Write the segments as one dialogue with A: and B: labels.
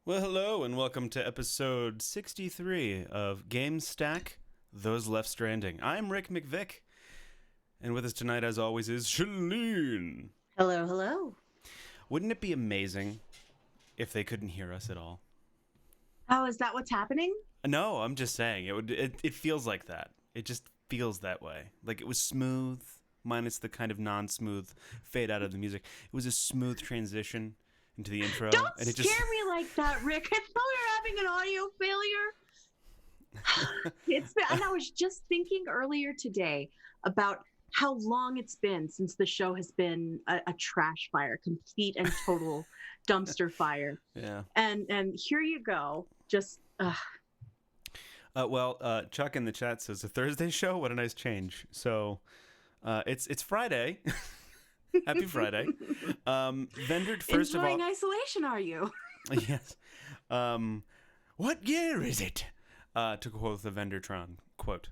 A: Well, hello, and welcome to episode 63 of Gamestack, Those Left Stranding. I'm Rick McVick, and with us tonight, as always, is Shaline.
B: Hello, hello.
A: Wouldn't it be amazing if they couldn't hear us at all?
B: Oh, is that what's happening?
A: No, I'm just saying, it feels like that. It just feels that way. Like it was smooth, minus the kind of non-smooth fade out of the music. It was a smooth transition into the intro,
B: Don't
A: and it
B: scare
A: just...
B: me like that, Rick. I thought we were having an audio failure. And I was just thinking earlier today about how long it's been since the show has been a trash fire, complete and total dumpster fire.
A: Yeah.
B: And here you go. Just
A: Chuck in the chat says a Thursday show. What a nice change. So, it's Friday. Happy Friday. Vendor, first
B: enjoying
A: of all,
B: isolation, are you?
A: yes. What year is it? To quote the Vendortron quote.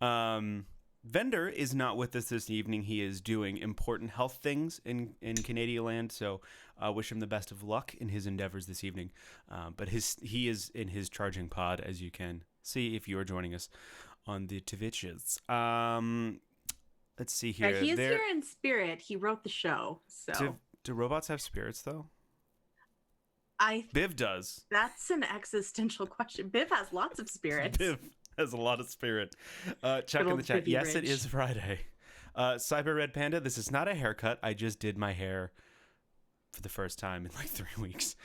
A: Vendor is not with us this evening. He is doing important health things in Canadian land, so wish him the best of luck in his endeavors this evening. But he is in his charging pod, as you can see if you are joining us on the Twitches. Let's see here.
B: He is here in spirit. He wrote the show, so.
A: Do robots have spirits, though?
B: Biv
A: does.
B: That's an existential question. Biv has lots of spirits.
A: Biv has a lot of spirit. Chuck in the chat. Yes, it is Friday. Cyber Red Panda, this is not a haircut. I just did my hair for the first time in like 3 weeks.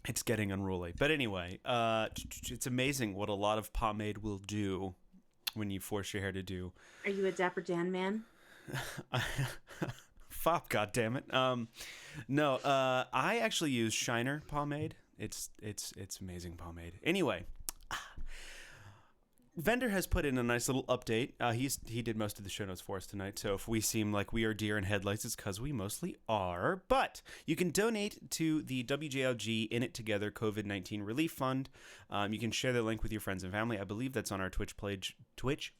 A: It's getting unruly. But anyway, it's amazing what a lot of pomade will do when you force your hair to do.
B: Are you a Dapper Dan man?
A: Fop, goddammit. No, I actually use Shiner pomade. It's amazing pomade. Anyway, Vendor has put in a nice little update. He did most of the show notes for us tonight, so if we seem like we are deer in headlights, it's because we mostly are. But you can donate to the WJLG In It Together COVID-19 Relief Fund. You can share the link with your friends and family. I believe that's on our Twitch page.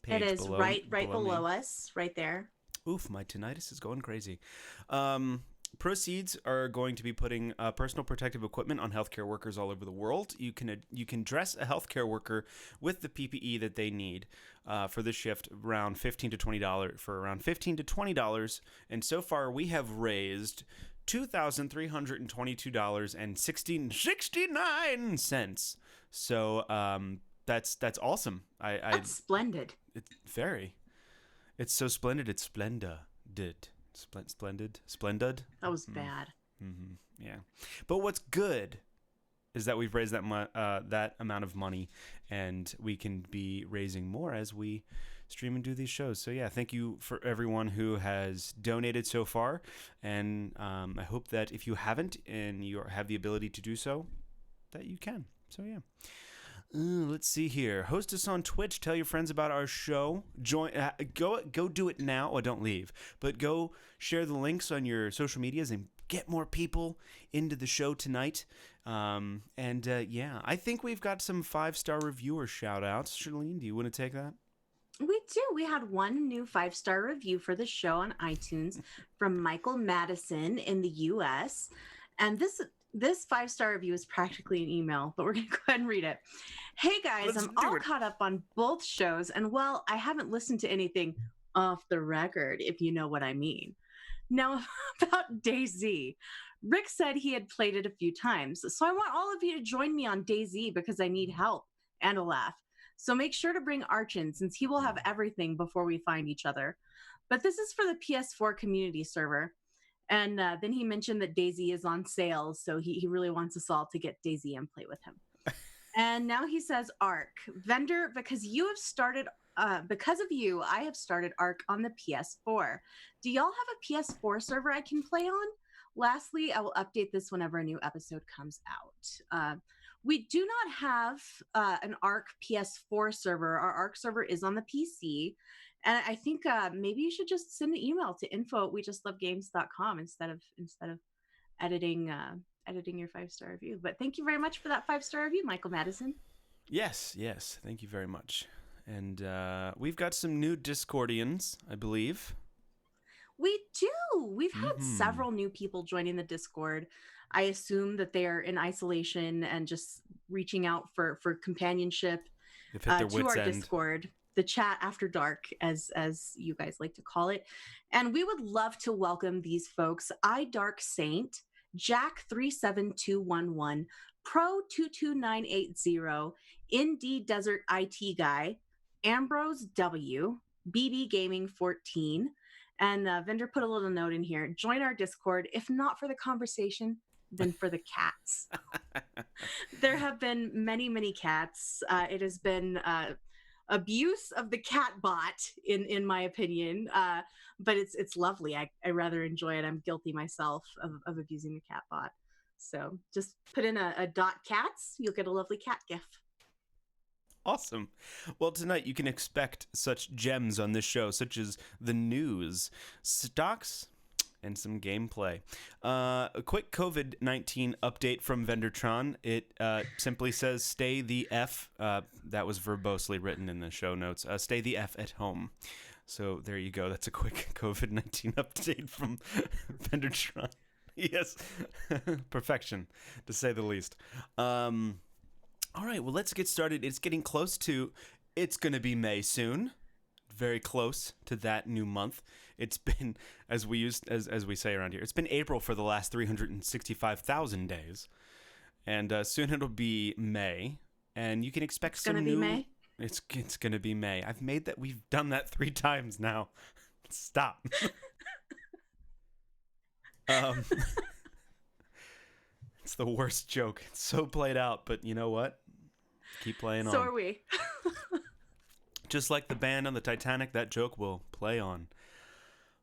A: It is
B: below, right below us, right there.
A: Oof, my tinnitus is going crazy. Proceeds are going to be putting personal protective equipment on healthcare workers all over the world. You can dress a healthcare worker with the PPE that they need for the shift, around $15 to $20, and so far we have raised $2,322.69. So that's awesome.
B: That's splendid.
A: It's very. It's so splendid. It's splendid. Splendid.
B: That was bad.
A: Mm-hmm. Yeah, but what's good is that we've raised that amount of money, and we can be raising more as we stream and do these shows. So yeah, thank you for everyone who has donated so far, and I hope that if you haven't and you have the ability to do so, that you can. So yeah. Let's see here. Host us on Twitch. Tell your friends about our show. Join. Go do it now. Or don't leave. But go share the links on your social medias and get more people into the show tonight. I think we've got some 5-star reviewer shout-outs. Shaline, do you want to take that?
B: We do. We had one new 5-star review for the show on iTunes from Michael Madison in the U.S. And this 5-star review is practically an email, but we're going to go ahead and read it. Hey guys, I'm all caught up on both shows, and well, I haven't listened to anything off the record, if you know what I mean. Now, about DayZ. Rick said he had played it a few times, so I want all of you to join me on DayZ because I need help and a laugh. So make sure to bring Arch in, since he will have everything before we find each other. But this is for the PS4 community server. And then he mentioned that DayZ is on sale, so he really wants us all to get DayZ and play with him. And now he says, Arc. Vendor, because of you, I have started Arc on the PS4. Do y'all have a PS4 server I can play on? Lastly, I will update this whenever a new episode comes out. We do not have an Arc PS4 server. Our Arc server is on the PC. And I think maybe you should just send an email to info@wejustlovegames.com instead of editing your 5-star review. But thank you very much for that 5-star review, Michael Madison.
A: Yes. Thank you very much. And we've got some new Discordians, I believe.
B: We do. We've had several new people joining the Discord. I assume that they are in isolation and just reaching out for companionship
A: They've hit their
B: to
A: wits'
B: our
A: end.
B: Discord, the chat after dark, as you guys like to call it. And we would love to welcome these folks: I Dark Saint, Jack 37211, Pro 22980, Indie Desert IT Guy, Ambrose W, BB Gaming 14, and Vendor put a little note in here: join our Discord, if not for the conversation, then for the cats. There have been many, many cats. It has been abuse of the cat bot, in my opinion. But it's lovely. I rather enjoy it. I'm guilty myself of abusing the cat bot. So just put in a dot cats, you'll get a lovely cat gif.
A: Awesome. Well, tonight you can expect such gems on this show, such as the news, stocks, and some gameplay. A quick COVID-19 update from Vendortron. It simply says, stay the F. That was verbosely written in the show notes. Stay the F at home. So there you go. That's a quick COVID-19 update from Vendortron. Yes. Perfection, to say the least. All right, well, let's get started. It's getting close to, it's going to be May soon. Very close to that new month. It's been, as we say around here, it's been April for the last 365,000 days. And soon it'll be May. And you can expect
B: It's
A: some
B: gonna
A: new...
B: be May?
A: It's going to be May. We've done that 3 times now. Stop. It's the worst joke. It's so played out, but you know what? Keep playing on.
B: So are we.
A: Just like the band on the Titanic, that joke will play on.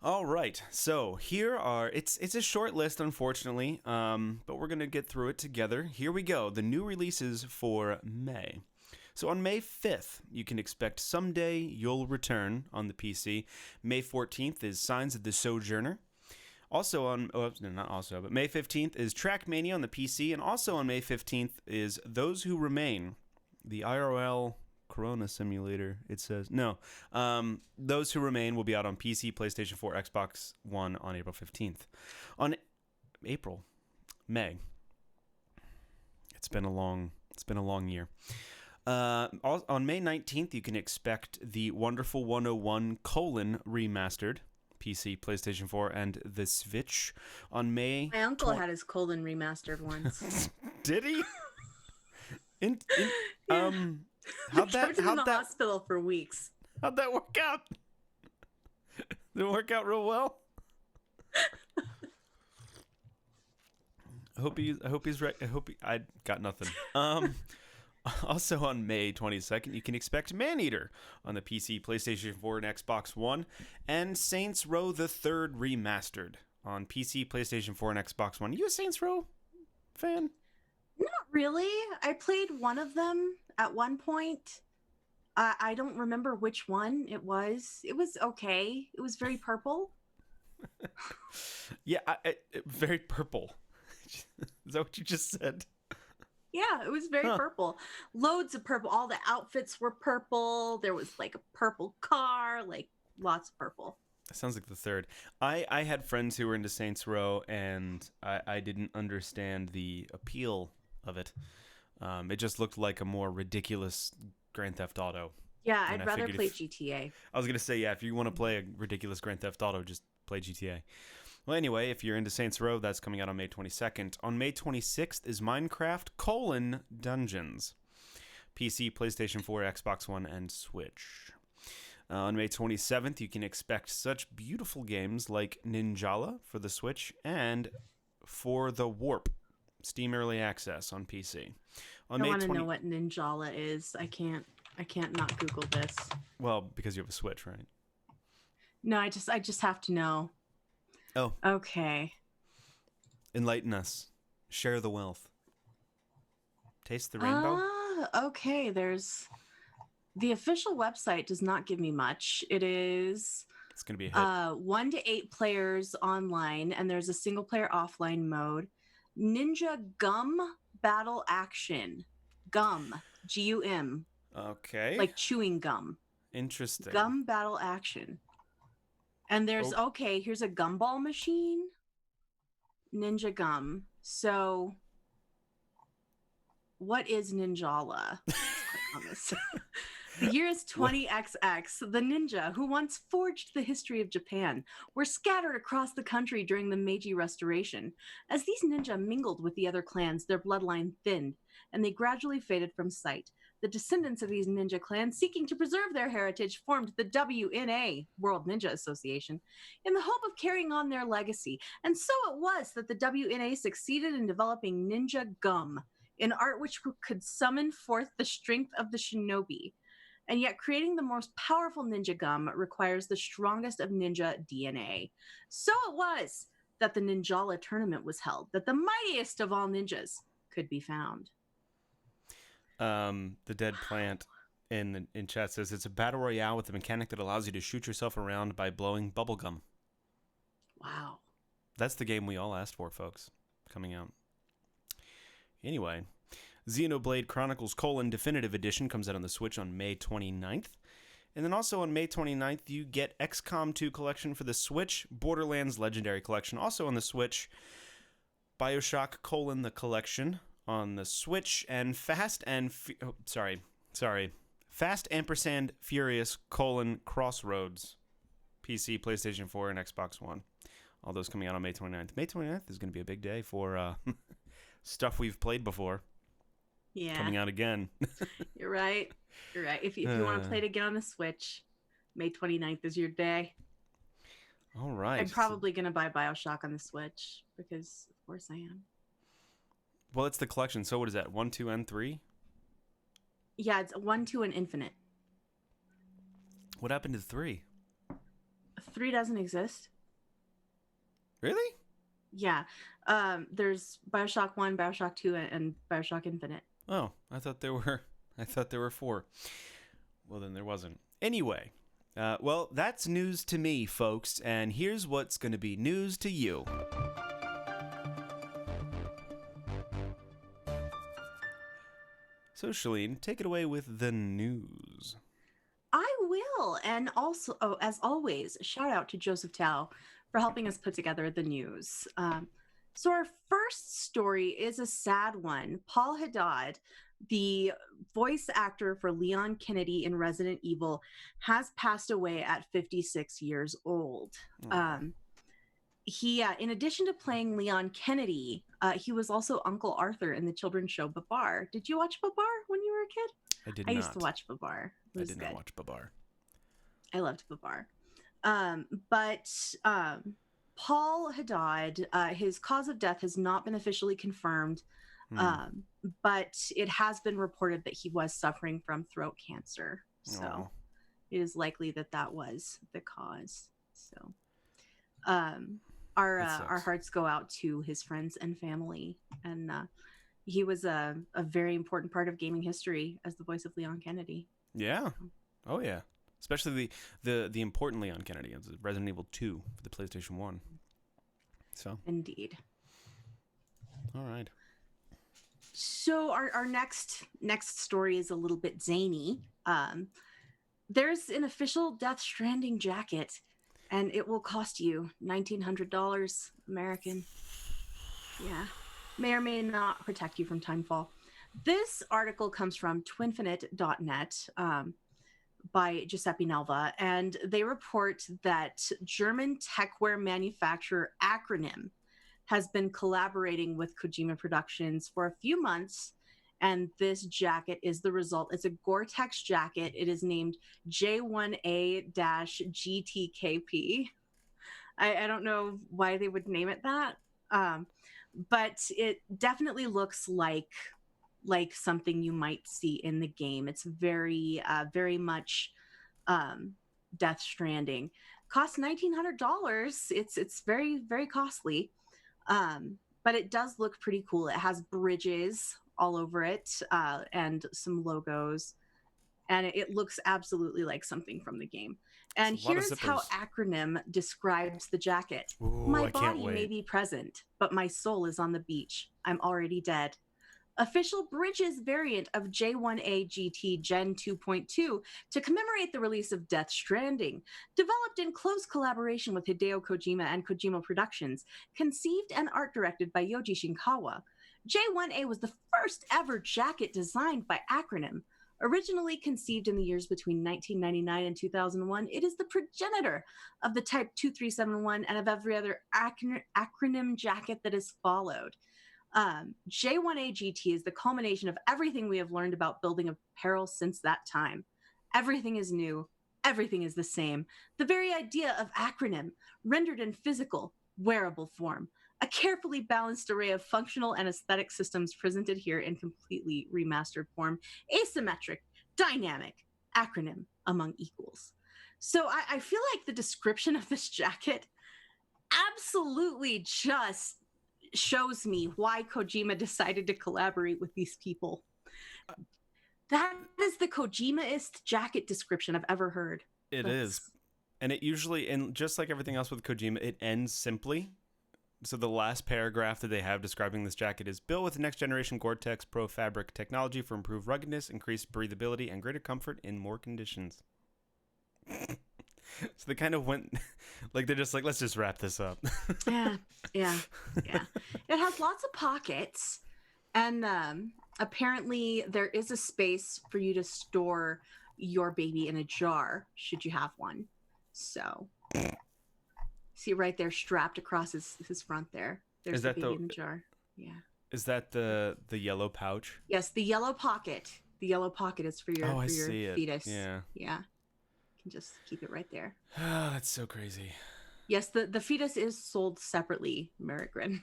A: All right, so here are, it's a short list, unfortunately, but we're going to get through it together. Here we go, the new releases for May. So on May 5th, you can expect Someday You'll Return on the PC. May 14th is Signs of the Sojourner. Also on, but May 15th is Trackmania on the PC, and also on May 15th is Those Who Remain, the IRL Corona Simulator, it says. No. Those Who Remain will be out on PC, PlayStation 4, Xbox One on April 15th. On May. It's been a long year. On May 19th, you can expect the Wonderful 101 : Remastered. PC, PlayStation 4, and the Switch. On May...
B: My uncle had his colon remastered once.
A: Did he?
B: Yeah.
A: How'd
B: Kept him in the hospital for weeks.
A: How'd that work out? Did it work out real well? I hope he's right. I got nothing. Also on May 22nd, you can expect Maneater on the PC, PlayStation 4, and Xbox One, and Saints Row the Third Remastered on PC, PlayStation 4, and Xbox One. Are you a Saints Row fan?
B: Not really. I played one of them at one point. I don't remember which one it was. It was okay. It was very purple.
A: Yeah, very purple. Is that what you just said?
B: Yeah, it was very purple. Loads of purple. All the outfits were purple. There was like a purple car, like lots of purple.
A: That sounds like the third. I had friends who were into Saints Row, and I didn't understand the appeal of it. It just looked like a more ridiculous Grand Theft Auto.
B: Yeah, I'd rather play GTA.
A: I was going to say, yeah, if you want to play a ridiculous Grand Theft Auto, just play GTA. Well, anyway, if you're into Saints Row, that's coming out on May 22nd. On May 26th is Minecraft: Dungeons. PC, PlayStation 4, Xbox One, and Switch. On May 27th, you can expect such beautiful games like Ninjala for the Switch and For the Warp, Steam Early Access on PC.
B: I want to know what Ninjala is. I can't not Google this.
A: Well, because you have a Switch, right?
B: No, I just have to know.
A: Oh.
B: Okay.
A: Enlighten us. Share the wealth. Taste the rainbow?
B: Okay. There's... The official website does not give me much. It is...
A: It's going to be a hit.
B: 1 to 8 players online, and there's a single player offline mode. Ninja Gum Battle Action. Gum. Gum.
A: Okay.
B: Like chewing gum.
A: Interesting.
B: Gum Battle Action. And there's, okay, here's a gumball machine. Ninja Gum. So, what is Ninjala? Let's click on this. The year is 20XX. The ninja who once forged the history of Japan were scattered across the country during the Meiji Restoration. As these ninja mingled with the other clans, their bloodline thinned, and they gradually faded from sight. The descendants of these ninja clans, seeking to preserve their heritage, formed the WNA, World Ninja Association, in the hope of carrying on their legacy. And so it was that the WNA succeeded in developing ninja gum, an art which could summon forth the strength of the shinobi. And yet, creating the most powerful ninja gum requires the strongest of ninja DNA. So it was that the Ninjala tournament was held, that the mightiest of all ninjas could be found.
A: The dead plant in chat says it's a battle royale with a mechanic that allows you to shoot yourself around by blowing bubblegum.
B: Wow.
A: That's the game we all asked for, folks, coming out. Anyway, Xenoblade Chronicles: Definitive Edition comes out on the Switch on May 29th. And then also on May 29th, you get XCOM 2 Collection for the Switch, Borderlands Legendary Collection also on the Switch, Bioshock: The Collection on the Switch, and Fast Ampersand Furious: Crossroads, PC, PlayStation 4, and Xbox One. All those coming out on May 29th. May 29th is going to be a big day for stuff we've played before.
B: Yeah.
A: Coming out again.
B: You're right. You're right. If you want to play it again on the Switch, May 29th is your day.
A: All right.
B: I'm probably going to buy Bioshock on the Switch because, of course, I am.
A: Well, it's the collection. So what is that? 1, 2, and 3?
B: Yeah, it's 1, 2, and Infinite.
A: What happened to 3?
B: 3 doesn't exist.
A: Really?
B: Yeah. There's Bioshock 1, Bioshock 2, and Bioshock Infinite.
A: Oh, I thought there were 4. Well, then there wasn't. Anyway, well, that's news to me, folks, and here's what's going to be news to you. So, Shaline, take it away with the news.
B: I will. And also, as always, shout out to Joseph Tao for helping us put together the news. So our first story is a sad one. Paul Haddad, the voice actor for Leon Kennedy in Resident Evil, has passed away at 56 years old. He, in addition to playing Leon Kennedy, he was also Uncle Arthur in the children's show Babar. Did you watch Babar when you were a kid?
A: I did not.
B: I used to watch Babar.
A: I did not watch Babar.
B: I loved Babar. But Paul Haddad, his cause of death has not been officially confirmed, but it has been reported that he was suffering from throat cancer. So it is likely that was the cause. So our hearts go out to his friends and family. And he was a very important part of gaming history as the voice of Leon Kennedy.
A: Yeah. Oh, yeah. Especially the important Leon Kennedy of Resident Evil 2 for the PlayStation 1. So.
B: Indeed.
A: All right.
B: So our next story is a little bit zany. There's an official Death Stranding jacket, and it will cost you $1,900 American. Yeah. May or may not protect you from Timefall. This article comes from twinfinite.net. By Giuseppe Nelva, and they report that German techwear manufacturer Acronym has been collaborating with Kojima Productions for a few months, and this jacket is the result. It's a Gore-Tex jacket. It is named J1A-GTKP. I don't know why they would name it that, but it definitely looks like something you might see in the game. It's very much Death Stranding. Costs $1,900. It's very, very costly, but it does look pretty cool. It has bridges all over it and some logos, and it looks absolutely like something from the game. And here's how Acronym describes the jacket.
A: Ooh,
B: My body may be present, but my soul is on the beach. I'm already dead. official Bridges variant of J1A GT Gen 2.2 to commemorate the release of Death Stranding. Developed in close collaboration with Hideo Kojima and Kojima Productions, conceived and art directed by Yoji Shinkawa. J1A was the first ever jacket designed by Acronym. Originally conceived in the years between 1999 and 2001, it is the progenitor of the Type 2371 and of every other acronym jacket that has followed. J1A GT is the culmination of everything we have learned about building apparel since that time. Everything is new, everything is the same. The very idea of acronym, rendered in physical, wearable form. A carefully balanced array of functional and aesthetic systems presented here in completely remastered form. Asymmetric, dynamic, acronym among equals. So I feel like the description of this jacket absolutely just shows me why Kojima decided to collaborate with these people. That is the Kojima-ist jacket description I've ever heard.
A: It is. And it usually, and just like everything else with Kojima, it ends simply. So the last paragraph that they have describing this jacket is built with next generation Gore-Tex Pro Fabric technology for improved ruggedness, increased breathability, and greater comfort in more conditions. So they kind of went, like, they're just like, let's just wrap this up.
B: Yeah. It has lots of pockets, and apparently there is a space for you to store your baby in a jar, should you have one. So, see right there, strapped across his front there. There's the baby in the jar. Yeah.
A: Is that the yellow pouch?
B: Yes, the yellow pocket. The yellow pocket is for your fetus.
A: Yeah.
B: You can just keep it right there.
A: Oh, that's so crazy.
B: Yes, the fetus is sold separately, Merrickgren.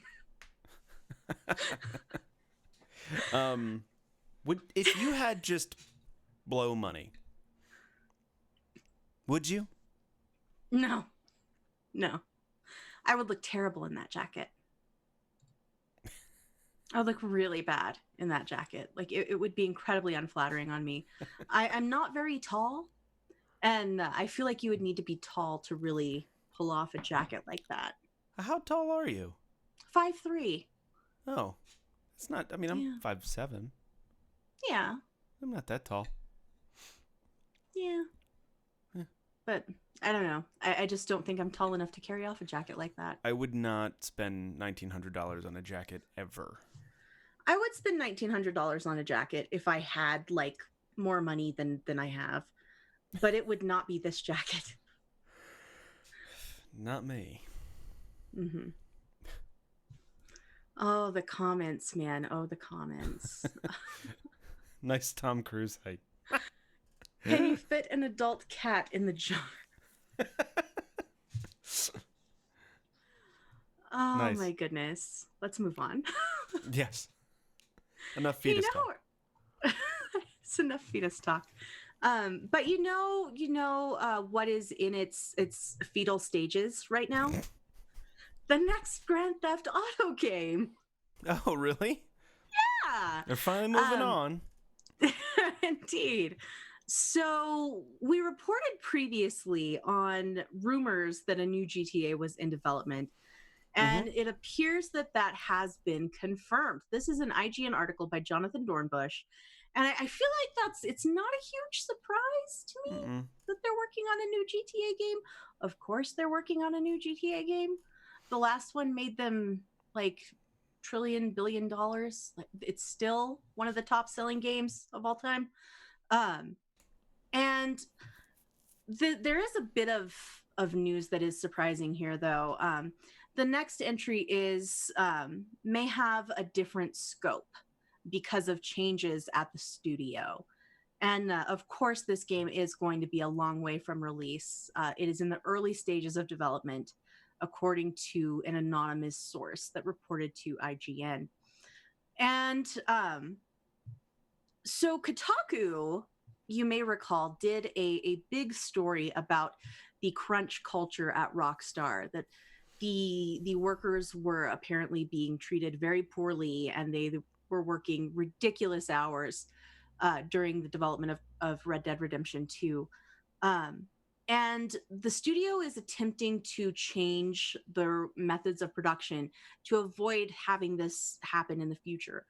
A: If you had just blow money, would you?
B: No. I would look terrible in that jacket. I would look really bad in that jacket. Like, it would be incredibly unflattering on me. I'm not very tall, and I feel like you would need to be tall to really pull off a jacket like that.
A: How tall are you?
B: 5'3".
A: Oh, it's not. I mean, I'm 5'7".
B: Yeah.
A: I'm not that tall.
B: Yeah. But I don't know. I just don't think I'm tall enough to carry off a jacket like that.
A: I would not spend $1,900 on a jacket ever.
B: I would spend $1,900 on a jacket if I had like more money than I have, but it would not be this jacket.
A: Not me.
B: Mm-hmm. Oh, the comments, man. Oh, the comments.
A: Nice Tom Cruise height.
B: Can you fit an adult cat in the jar? Oh, nice. My goodness. Let's move on.
A: Yes. Enough fetus talk.
B: It's enough fetus talk. But you know what is in its fetal stages right now? The next Grand Theft Auto game.
A: Oh, really?
B: Yeah.
A: They're finally moving on.
B: Indeed. So we reported previously on rumors that a new GTA was in development, and it appears that has been confirmed. This is an IGN article by Jonathan Dornbush, and I feel like it's not a huge surprise to me that they're working on a new GTA game. Of course they're working on a new GTA game. The last one made them like $1 billion. Like, it's still one of the top selling games of all time. And there is a bit of news that is surprising here, though. The next entry may have a different scope because of changes at the studio. And of course, this game is going to be a long way from release. It is in the early stages of development, according to an anonymous source that reported to IGN. And so Kotaku, you may recall, did a big story about the crunch culture at Rockstar, that the workers were apparently being treated very poorly, and they were working ridiculous hours during the development of Red Dead Redemption 2. And the studio is attempting to change their methods of production to avoid having this happen in the future.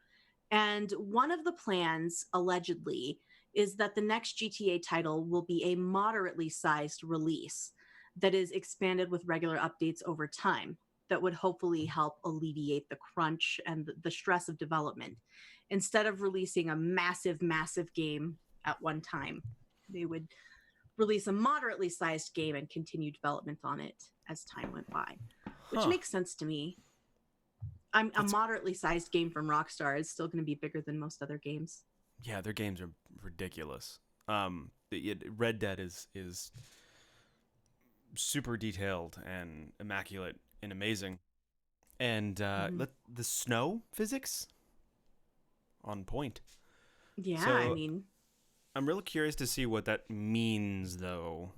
B: And one of the plans, allegedly, is that the next GTA title will be a moderately sized release that is expanded with regular updates over time that would hopefully help alleviate the crunch and the stress of development. Instead of releasing a massive, massive game at one time, they would release a moderately sized game and continue development on it as time went by, which
A: Huh.
B: makes sense to me. A
A: That's
B: moderately sized game from Rockstar is still going to be bigger than most other games.
A: Yeah, their games are ridiculous. Red Dead is super detailed and immaculate and amazing. And
B: Mm-hmm.
A: the snow physics on point.
B: Yeah, I
A: So
B: mean,
A: I'm really curious to see what that means, though,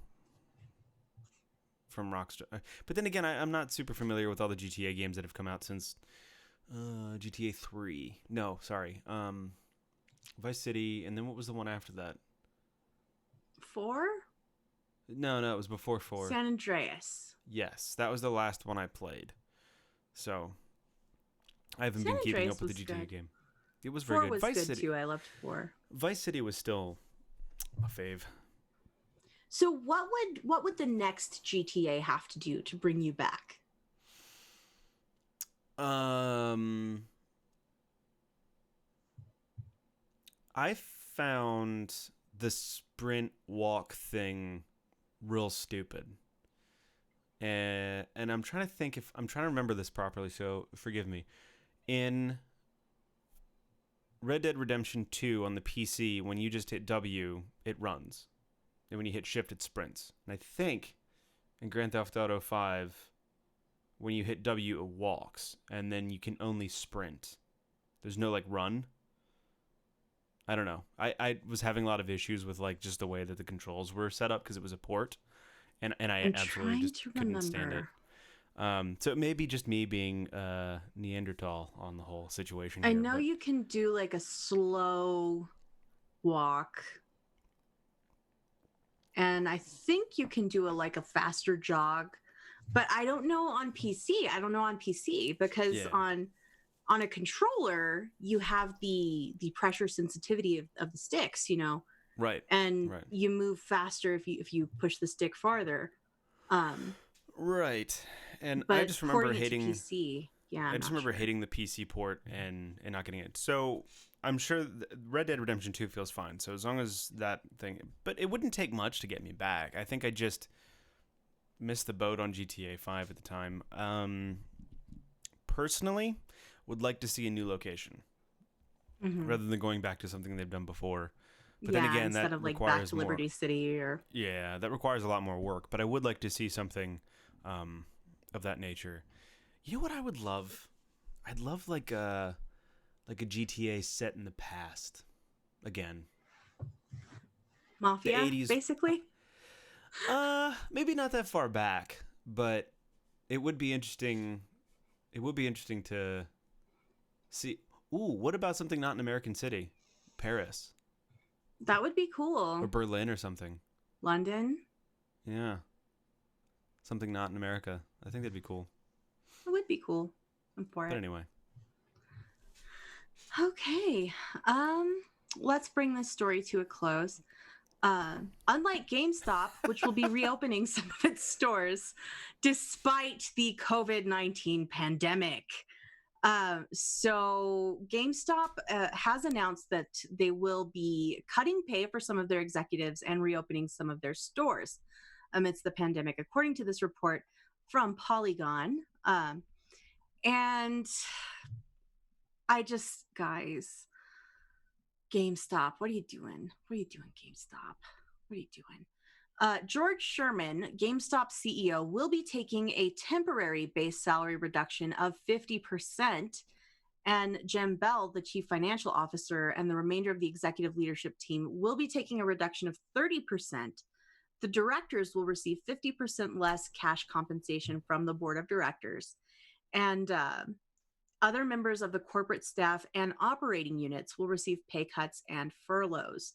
A: from Rockstar. But then again, I'm not super familiar with all the GTA games that have come out since GTA 3. No, sorry. Vice City, and then what was the one after that?
B: 4?
A: No, it was before 4.
B: San Andreas.
A: Yes, that was the last one I played. So I haven't
B: San
A: been keeping up
B: Andreas
A: with the
B: was
A: GTA
B: good.
A: game. It was very
B: 4
A: good.
B: was good too. I loved 4.
A: Vice City was still a fave.
B: So what would the next GTA have to do to bring you back?
A: Um, I found the sprint walk thing real stupid. And I'm trying to think if I'm trying to remember this properly, so forgive me. In Red Dead Redemption 2 on the PC, when you just hit W, it runs. And when you hit shift, it sprints. And I think in Grand Theft Auto 5, when you hit W, it walks. And then you can only sprint. There's no like run. I don't know. I was having a lot of issues with like just the way that the controls were set up because it was a port. And I
B: I'm
A: absolutely
B: trying
A: just
B: to
A: couldn't stand it.
B: remember.
A: So it may be just me being Neanderthal on the whole situation
B: I
A: here,
B: know
A: but
B: you can do like a slow walk, and I think you can do a faster jog, but I don't know on PC. I don't know on PC because
A: yeah,
B: on a controller you have the pressure sensitivity of the sticks,
A: right,
B: and
A: right,
B: you move faster if you push the stick farther. Um,
A: right. And I
B: but
A: just remember
B: porting it to
A: hating.
B: PC, yeah,
A: I
B: I'm
A: just
B: not
A: remember
B: sure.
A: hating the PC port and not getting it. So I'm sure Red Dead Redemption 2 feels fine. So as long as that thing, but it wouldn't take much to get me back. I think I just missed the boat on GTA 5 at the time. Personally, would like to see a new location
B: Hmm.
A: rather than going back to something they've done before. But then
B: Yeah,
A: again, that
B: instead of like Back
A: requires
B: to
A: more.
B: Liberty City or
A: Yeah, that requires a lot more work. But I would like to see something um, of that nature. You know what I would love? I'd love like a GTA set in the past again. The
B: Mafia,
A: 80s.
B: basically.
A: Maybe not that far back, but it would be interesting. It would be interesting to see. Ooh, what about something not in American City? Paris
B: That would be
A: or
B: cool.
A: Berlin or something.
B: London,
A: Yeah, something not in America. I think that'd be cool.
B: that would be cool. I'm for
A: But
B: it.
A: anyway.
B: Okay. Um, let's bring this story to a close. Unlike GameStop, which will be reopening some of its stores despite the COVID-19 pandemic. So GameStop has announced that they will be cutting pay for some of their executives and reopening some of their stores amidst the pandemic, according to this report from Polygon. And guys, GameStop, what are you doing? What are you doing, GameStop? What are you doing? George Sherman, GameStop CEO, will be taking a temporary base salary reduction of 50%. And Jem Bell, the chief financial officer, and the remainder of the executive leadership team will be taking a reduction of 30%. The directors will receive 50% less cash compensation from the board of directors. And other members of the corporate staff and operating units will receive pay cuts and furloughs.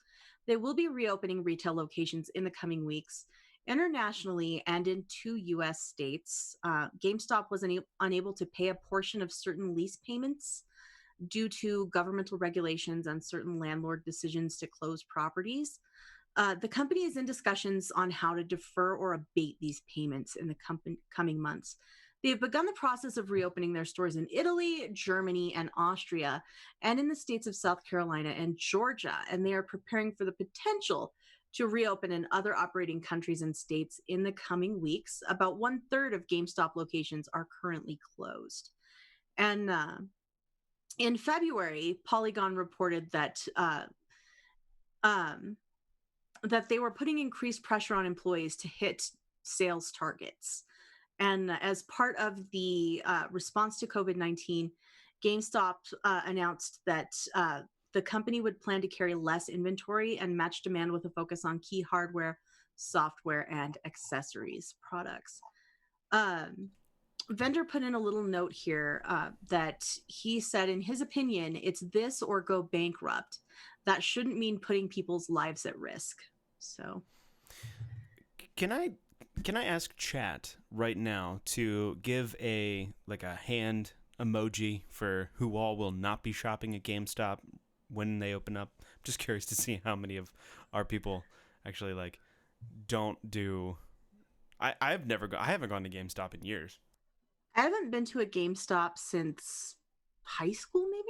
B: They will be reopening retail locations in the coming weeks internationally and in 2 U.S. states. GameStop was unable to pay a portion of certain lease payments due to governmental regulations and certain landlord decisions to close properties. The company is in discussions on how to defer or abate these payments in the coming months. They have begun the process of reopening their stores in Italy, Germany, and Austria, and in the states of South Carolina and Georgia. And they are preparing for the potential to reopen in other operating countries and states in the coming weeks. About 1/3 of GameStop locations are currently closed. And in February, Polygon reported um, that they were putting increased pressure on employees to hit sales targets. And as part of the response to COVID-19, GameStop announced that the company would plan to carry less inventory and match demand with a focus on key hardware, software, and accessories products. Vendor put in a little note here that he said, in his opinion, it's this or go bankrupt. That shouldn't mean putting people's lives at risk. So,
A: Can I ask chat right now to give a hand emoji for who all will not be shopping at GameStop when they open up? I'm just curious to see how many of our people actually don't do. I haven't gone to GameStop in years.
B: I haven't been to a GameStop since high school, maybe.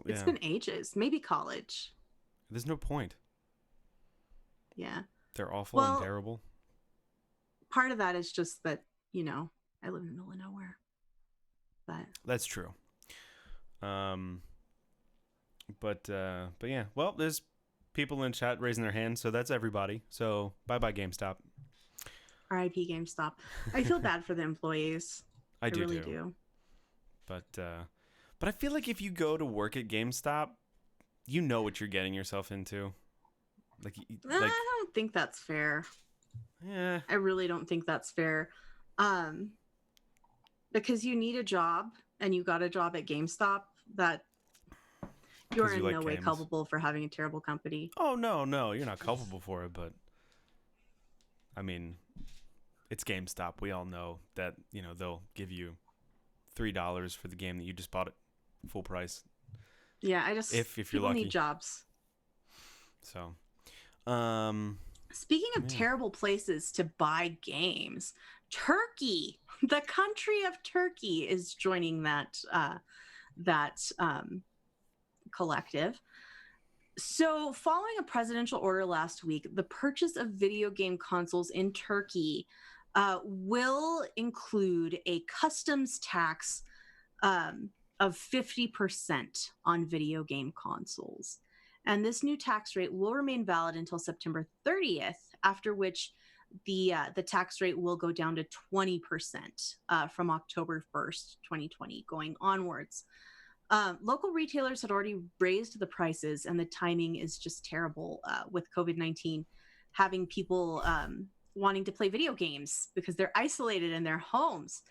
B: It's been ages, maybe college.
A: There's no point.
B: Yeah.
A: They're awful and terrible.
B: Part of that is just that, I live in the middle of nowhere. But
A: that's true. But yeah. Well, there's people in chat raising their hands, so that's everybody. So bye-bye GameStop.
B: R.I.P. GameStop. I feel bad for the employees. I really do.
A: But I feel like if you go to work at GameStop, you know what you're getting yourself into.
B: I don't think that's fair.
A: Yeah.
B: I really don't think that's fair. Because you need a job and you got a job at GameStop, that you're in no way culpable for having a terrible company.
A: Oh, no, you're not culpable for it, but I mean, it's GameStop. We all know that, they'll give you $3 for the game that you just bought at full price.
B: Yeah, if you're lucky. People need jobs.
A: So,
B: speaking of terrible places to buy games, Turkey, the country of Turkey, is joining that collective. So, following a presidential order last week, the purchase of video game consoles in Turkey will include a customs tax of 50% on video game consoles. And this new tax rate will remain valid until September 30th, after which the tax rate will go down to 20% from October 1st, 2020, going onwards. Local retailers had already raised the prices, and the timing is just terrible with COVID-19, having people wanting to play video games because they're isolated in their homes.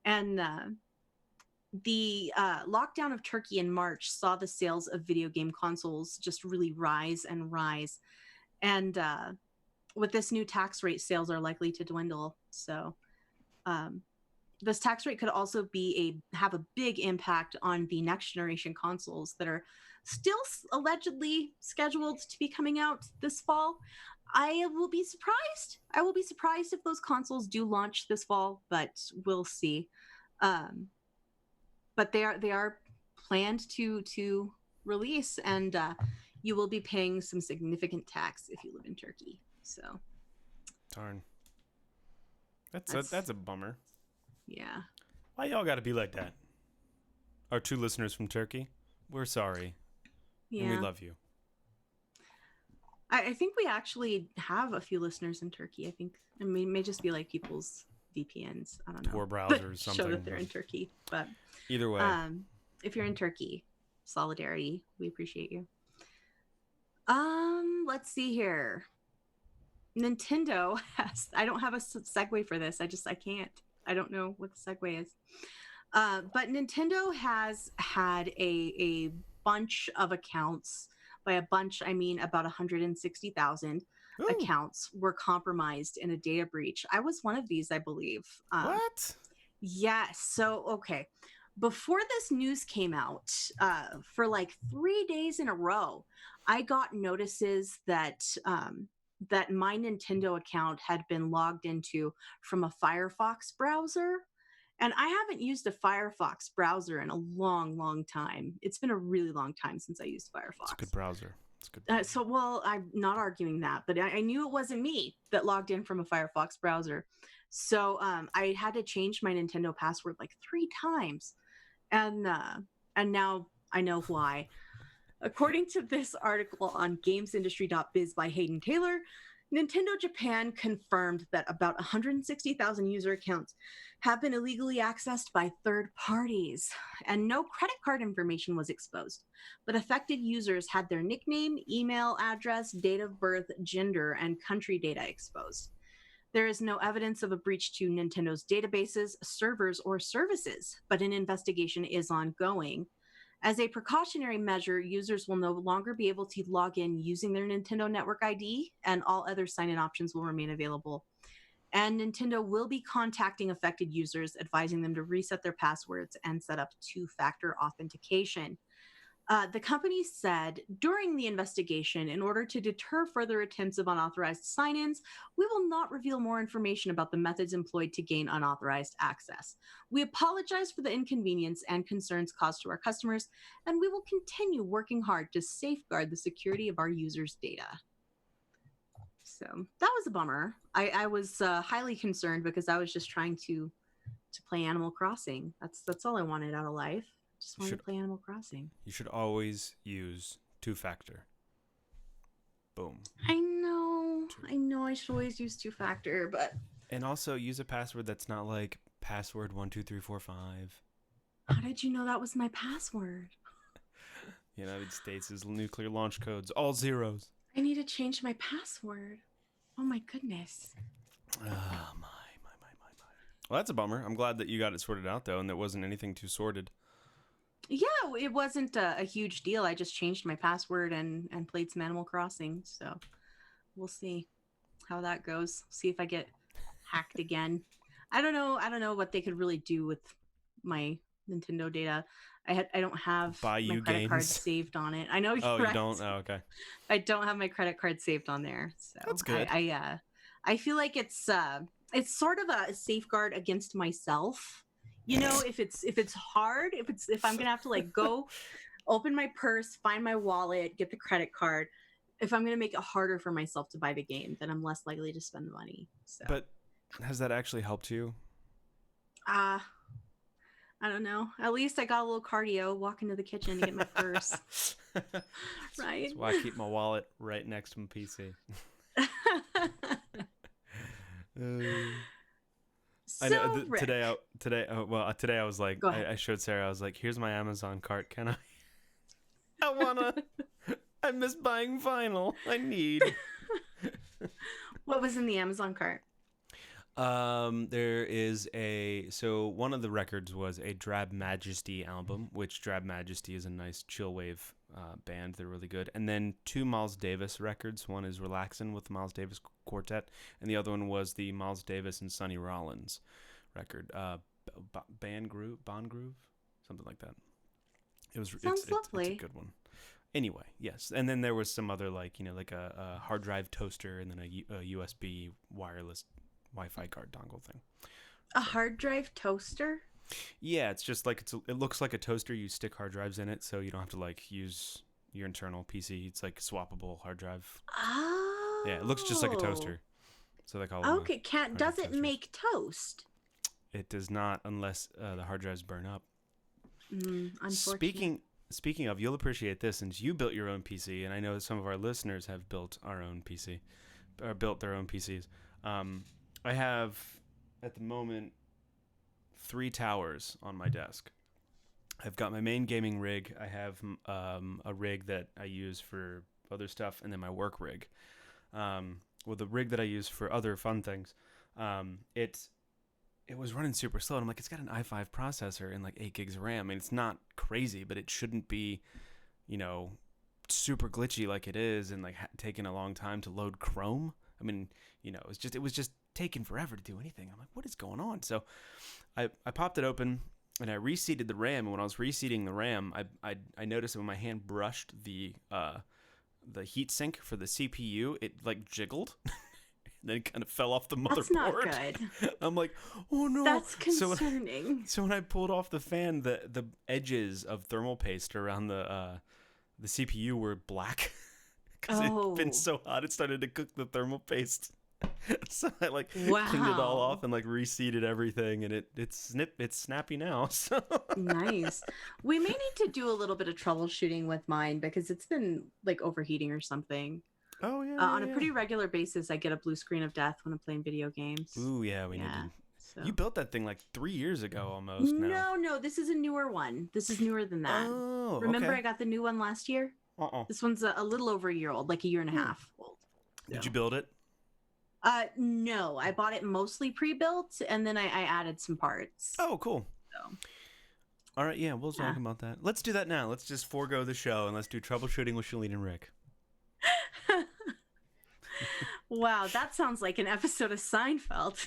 B: And the lockdown of Turkey in March saw the sales of video game consoles just really rise and rise. And with this new tax rate, sales are likely to dwindle. So this tax rate could also have a big impact on the next generation consoles that are still allegedly scheduled to be coming out this fall. I will be surprised. I will be surprised if those consoles do launch this fall, but we'll see. But they are planned to release, and you will be paying some significant tax if you live in Turkey. So,
A: darn, that's a bummer.
B: Yeah.
A: Why y'all got to be like that? Our 2 listeners from Turkey, we're sorry. Yeah. And we love you.
B: I think we actually have a few listeners in Turkey. It may just be like people's VPNs. I don't know.
A: Tor browsers, something.
B: Show that they're in Turkey. But
A: either way.
B: If you're in Turkey, solidarity. We appreciate you. Let's see here. Nintendo has, I don't have a segue for this. I can't. I don't know what the segue is. But Nintendo has had a bunch of accounts. By a bunch, I mean about 160,000 accounts were compromised in a data breach. I was one of these, I believe.
A: What?
B: Yes. So, okay. before this news came out, for like 3 days in a row, I got notices that my Nintendo account had been logged into from a Firefox browser. And I haven't used a Firefox browser in a long, long time. It's been a really long time since I used
A: It's a good
B: Firefox.
A: browser. It's a good browser.
B: So, well, I'm not arguing that, but I knew it wasn't me that logged in from a Firefox browser. So I had to change my Nintendo password like 3 times, and now I know why. According to this article on gamesindustry.biz by Hayden Taylor, Nintendo Japan confirmed that about 160,000 user accounts have been illegally accessed by third parties, and no credit card information was exposed. But affected users had their nickname, email address, date of birth, gender, and country data exposed. There is no evidence of a breach to Nintendo's databases, servers, or services, but an investigation is ongoing. As a precautionary measure, users will no longer be able to log in using their Nintendo Network ID, and all other sign in options will remain available. And Nintendo will be contacting affected users, advising them to reset their passwords and set up two-factor authentication. The company said during the investigation, in order to deter further attempts of unauthorized sign ins, we will not reveal more information about the methods employed to gain unauthorized access. We apologize for the inconvenience and concerns caused to our customers, and we will continue working hard to safeguard the security of our users' data. So that was a bummer. I was highly concerned because I was just trying to play Animal Crossing. That's all I wanted out of life. Just wanted to play Animal Crossing.
A: You should always use two-factor. Boom.
B: I know I should always use two-factor, but...
A: And also use a password that's not like password 12345.
B: How did you know that was my password?
A: United States' nuclear launch codes, all zeros.
B: I need to change my password. Oh my goodness.
A: Oh my. Well, that's a bummer. I'm glad that you got it sorted out, though, and there wasn't anything too sorted.
B: Yeah, it wasn't a huge deal. I just changed my password and played some Animal Crossing. So we'll see how that goes. See if I get hacked again. I don't know what they could really do with my Nintendo data. I don't have
A: Buy
B: my
A: you
B: credit
A: games?
B: card saved on it. I know.
A: Oh,
B: right?
A: You don't? Oh, okay.
B: I don't have my credit card saved on there. So
A: that's good.
B: I feel like it's sort of a safeguard against myself. You know, if it's hard, if I'm gonna have to like go open my purse, find my wallet, get the credit card, if I'm gonna make it harder for myself to buy the game, then I'm less likely to spend the money. So,
A: but has that actually helped you?
B: I don't know. At least I got a little cardio, walk into the kitchen to get my purse. Right.
A: That's why I keep my wallet right next to my PC. I know today I was like, I showed Sarah, I was like, here's my Amazon cart. Can I I miss buying vinyl. I need.
B: What was in the Amazon cart?
A: There is so one of the records was a Drab Majesty album, which Drab Majesty is a nice chill wave band. They're really good. And then 2 Miles Davis records. One is Relaxin' with the Miles Davis Quartet, and the other one was the Miles Davis and Sonny Rollins record. Bond Groove, something like that. It's lovely. It's a good one. Anyway, yes. And then there was some other like a hard drive toaster, and then a USB wireless Wi-Fi card dongle thing.
B: A hard drive toaster?
A: Yeah, it's just like it looks like a toaster. You stick hard drives in it, so you don't have to like use your internal PC. It's like swappable hard drive.
B: Oh.
A: Yeah, it looks just like a toaster. So they call it.
B: Okay, does it make toast?
A: It does not, unless the hard drives burn up.
B: Unfortunately.
A: Speaking of, you'll appreciate this since you built your own PC, and I know some of our listeners have built our own PC, or built their own PCs. I have, at the moment, 3 towers on my desk. I've got my main gaming rig. I have a rig that I use for other stuff, and then my work rig. The rig that I use for other fun things, it was running super slow. And I'm like, it's got an i5 processor and like 8 gigs of RAM. I mean, it's not crazy, but it shouldn't be, super glitchy like it is, and like taking a long time to load Chrome. I mean, it was just taking forever to do anything. I'm like, what is going on? So I popped it open, and I reseated the RAM. And when I was reseating the RAM, I noticed that when my hand brushed the heat sink for the CPU, it like jiggled. And then it kind of fell off the
B: That's not
A: motherboard.
B: good.
A: I'm like, oh no.
B: That's concerning.
A: So when I pulled off the fan, the edges of thermal paste around the CPU were black because it'd been so hot it started to cook the thermal paste. So I like cleaned it all off and like reseated everything, and it's snappy now. So
B: Nice. We may need to do a little bit of troubleshooting with mine because it's been like overheating or something.
A: oh yeah,
B: On a pretty regular basis, I get a blue screen of death when I'm playing video games.
A: Ooh yeah, we need to.
B: So.
A: You built that thing like 3 years ago almost. Now.
B: No, this is a newer one. This is newer than that.
A: Oh,
B: remember
A: okay.
B: I got the new one last year? This one's a little over a year old, like a year and a half old. So.
A: Did you build it?
B: No, I bought it mostly pre-built, and then I added some parts.
A: Oh, cool.
B: So.
A: All right, yeah, we'll talk about that. Let's do that now. Let's just forego the show and let's do troubleshooting with Shaline and Rick.
B: Wow, that sounds like an episode of Seinfeld.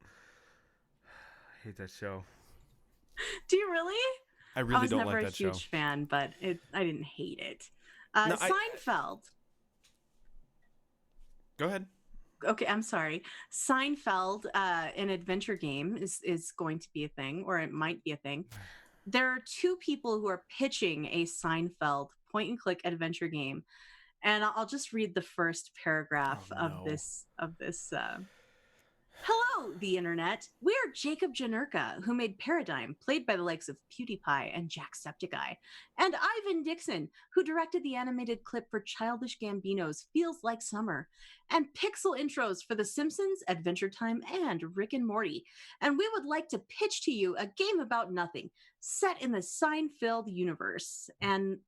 A: I hate that show.
B: Do you really?
A: I really don't like that show.
B: I was never a huge fan, but I didn't hate it.
A: No,
B: Seinfeld.
A: Go ahead.
B: Okay, I'm sorry. Seinfeld, an adventure game, is going to be a thing, or it might be a thing. There are two people who are pitching a Seinfeld point-and-click adventure game, and I'll just read the first paragraph of this. Hello, the internet. We're Jacob Janerka, who made Paradigm, played by the likes of PewDiePie and Jacksepticeye, and Ivan Dixon, who directed the animated clip for Childish Gambino's Feels Like Summer, and pixel intros for The Simpsons, Adventure Time, and Rick and Morty. And we would like to pitch to you a game about nothing, set in the Seinfeld universe. And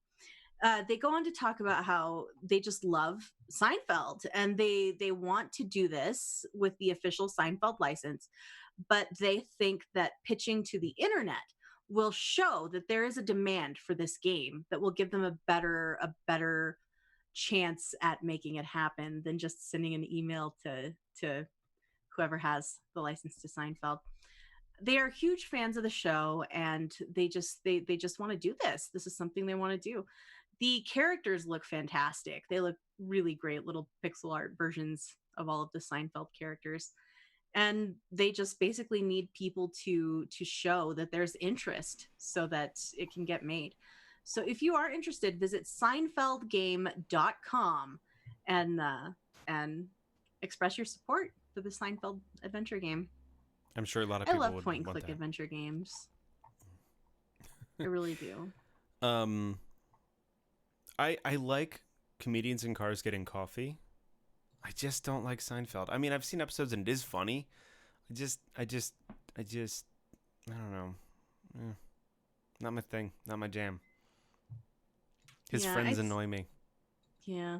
B: they go on to talk about how they just love Seinfeld and they want to do this with the official Seinfeld license, but they think that pitching to the internet will show that there is a demand for this game that will give them a better chance at making it happen than just sending an email to whoever has the license to Seinfeld. They are huge fans of the show, and they just want to do this. This is something they want to do. The characters look fantastic. They look really great, little pixel art versions of all of the Seinfeld characters. And they just basically need people to show that there's interest so that it can get made. So if you are interested, visit seinfeldgame.com and express your support for the Seinfeld adventure game.
A: I'm sure a lot of people would want that.
B: I love point-and-click adventure games. I really do.
A: I like comedians in cars getting coffee. I just don't like Seinfeld. I mean, I've seen episodes and it is funny. I just I don't know. Not my thing. Not my jam. His friends annoy me.
B: Yeah.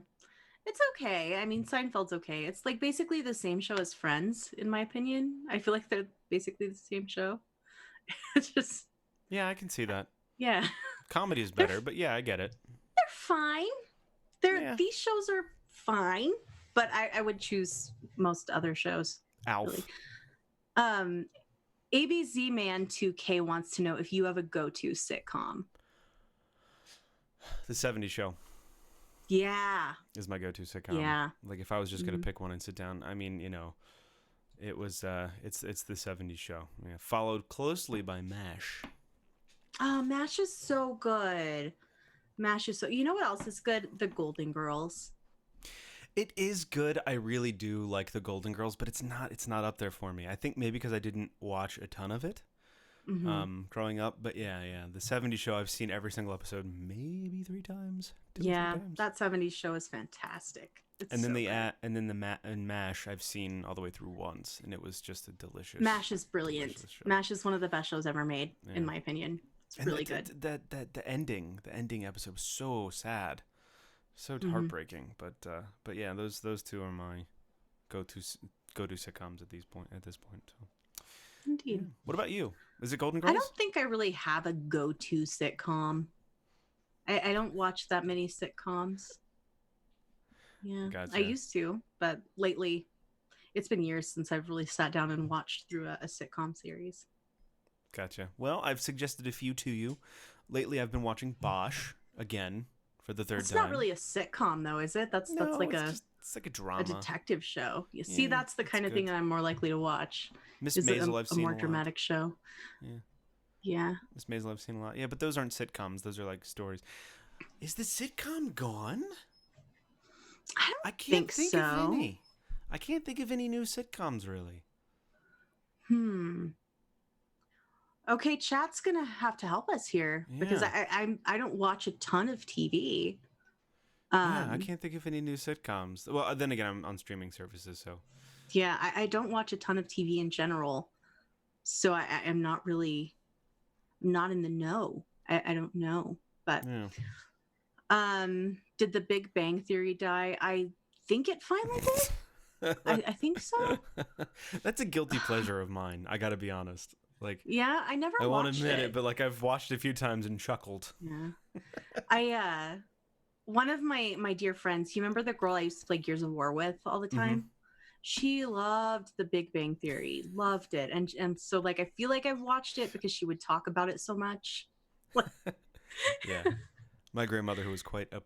B: It's okay. I mean, Seinfeld's okay. It's like basically the same show as Friends, in my opinion. I feel like they're basically the same show. It's just...
A: Yeah, I can see that.
B: Yeah.
A: Comedy is better, but yeah, I get it.
B: They're fine. These shows are fine, but I would choose most other shows.
A: Alf.
B: Really. ABZ Man 2K wants to know if you have a go-to sitcom.
A: The 70s Show.
B: Yeah.
A: Is my go-to sitcom.
B: Yeah.
A: Like if I was just going to pick one and sit down, I mean, you know, it was it's the 70s Show. Yeah, followed closely by MASH.
B: Oh, MASH is so good. MASH is so... You know what else is good? The Golden Girls.
A: It is good. I really do like the Golden Girls, but it's not up there for me. I think maybe because I didn't watch a ton of it growing up. But yeah. The 70s Show, I've seen every single episode maybe 3 times.
B: That 70s Show is fantastic. It's
A: and then
B: so
A: and MASH I've seen all the way through once, and it was just a delicious.
B: MASH is brilliant. MASH is one of the best shows ever made, in my opinion. It's really good.
A: The ending episode was so sad, so heartbreaking. But yeah, those two are my go-to sitcoms at this point. So.
B: Indeed.
A: Yeah. What about you? Is it Golden Girls?
B: I don't think I really have a go-to sitcom. I don't watch that many sitcoms. Yeah,
A: gotcha.
B: I used to, but lately, it's been years since I've really sat down and watched through a sitcom series.
A: Gotcha. Well, I've suggested a few to you. Lately, I've been watching Bosch again for the third
B: It's not
A: time.
B: really a sitcom though, is it? That's
A: No,
B: like
A: it's like a
B: a
A: drama.
B: detective show. You see,
A: Yeah,
B: that's the
A: it's
B: kind of thing
A: good.
B: that I'm more likely to watch.
A: Miss
B: Is
A: Maisel, I've
B: a
A: seen
B: more
A: a lot.
B: dramatic show.
A: Yeah,
B: Yeah.
A: Miss Maisel, I've seen a lot. Yeah, but those aren't sitcoms. Those are like stories. Is the sitcom gone?
B: I don't
A: I can't
B: think
A: think of
B: so.
A: any. I can't think of any new sitcoms really.
B: Hmm. Okay, chat's gonna have to help us here because
A: Yeah.
B: I don't watch a ton of TV.
A: Yeah, I
B: Um,
A: can't think of any new sitcoms. Well, then again, I'm on streaming services, so.
B: yeah, I don't watch a ton of TV in general, so I am not really not in the know. I don't know, but
A: Yeah.
B: did the Big Bang Theory die? I think it finally did. I think so.
A: That's a guilty pleasure of mine. I gotta be honest. Like,
B: Yeah, I never
A: I won't
B: watched
A: admit it,
B: it.
A: but like I've watched it a few times and chuckled.
B: Yeah, I one of my dear friends. You remember the girl I used to play Gears of War with all the
A: Mm-hmm.
B: time? She loved the Big Bang Theory, loved it, and so like I feel like I've watched it because she would talk about it so much.
A: Yeah. My grandmother, who was quite a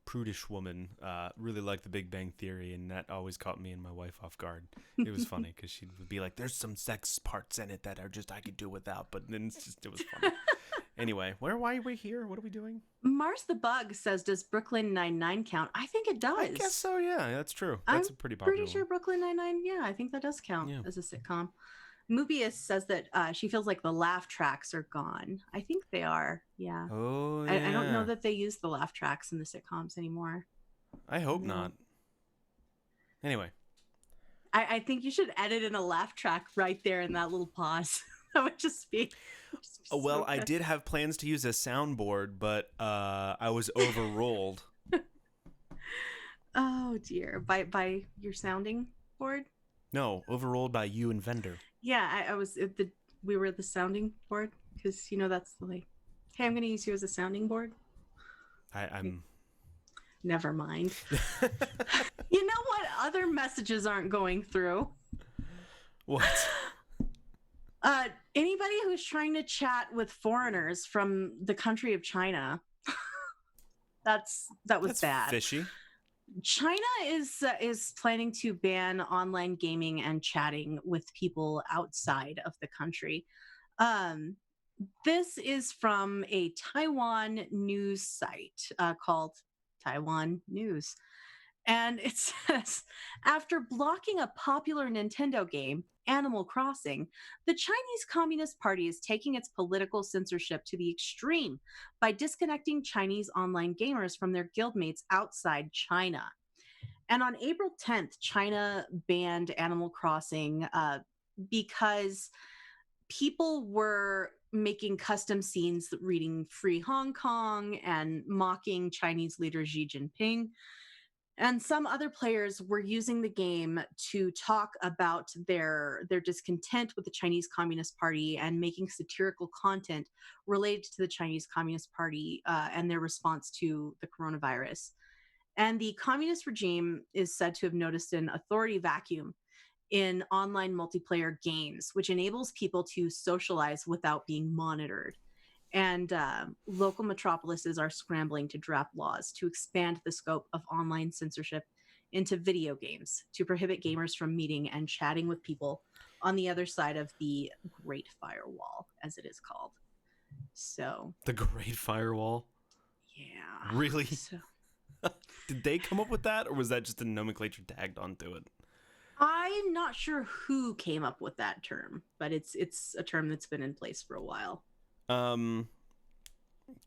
A: prudish woman, really liked The Big Bang Theory, and that always caught me and my wife off guard. It was funny because she would be like, "There's some sex parts in it that are just I could do without," but then it was funny. Anyway, why are we here? What are we doing?
B: Mars the Bug says, "Does Brooklyn Nine-Nine count?" I think it
A: I guess
B: does.
A: so. Yeah, that's true.
B: I'm
A: That's a pretty
B: pretty
A: popular
B: sure
A: one.
B: Brooklyn Nine-Nine. Yeah, I think that does count
A: Yeah.
B: as a sitcom. Mobius says that she feels like the laugh tracks are gone. I think they are. Yeah.
A: Oh
B: I don't know
A: yeah.
B: that they use the laugh tracks in the sitcoms anymore.
A: I hope
B: No.
A: not. Anyway.
B: I think you should edit in a laugh track right there in that little pause. That would just be
A: Oh, well,
B: so
A: I
B: good.
A: did have plans to use a soundboard, but I was overruled.
B: Oh dear. By your sounding board?
A: No, overruled by you and vendor.
B: Yeah, I was at the we were at the sounding board because that's the like, hey, I'm gonna use you as a sounding board.
A: I'm.
B: Never mind. You know what? Other messages aren't going through.
A: What?
B: Anybody who's trying to chat with foreigners from the country of China, that was
A: That's
B: bad.
A: fishy.
B: China is planning to ban online gaming and chatting with people outside of the country. Um, this is from a Taiwan news site called Taiwan News. And it says, after blocking a popular Nintendo game, Animal Crossing, the Chinese Communist Party is taking its political censorship to the extreme by disconnecting Chinese online gamers from their guildmates outside China. And on April 10th, China banned Animal Crossing because people were making custom scenes reading Free Hong Kong and mocking Chinese leader Xi Jinping. And some other players were using the game to talk about their discontent with the Chinese Communist Party and making satirical content related to the Chinese Communist Party and their response to the coronavirus. And the communist regime is said to have noticed an authority vacuum in online multiplayer games, which enables people to socialize without being monitored. And local metropolises are scrambling to draft laws to expand the scope of online censorship into video games to prohibit gamers from meeting and chatting with people on the other side of the Great Firewall, as it is called. So,
A: The Great Firewall.
B: yeah.
A: Really?
B: So,
A: Did they come up with that, or was that just a nomenclature tagged onto it?
B: I'm not sure who came up with that term, but it's a term that's been in place for a while.
A: Um,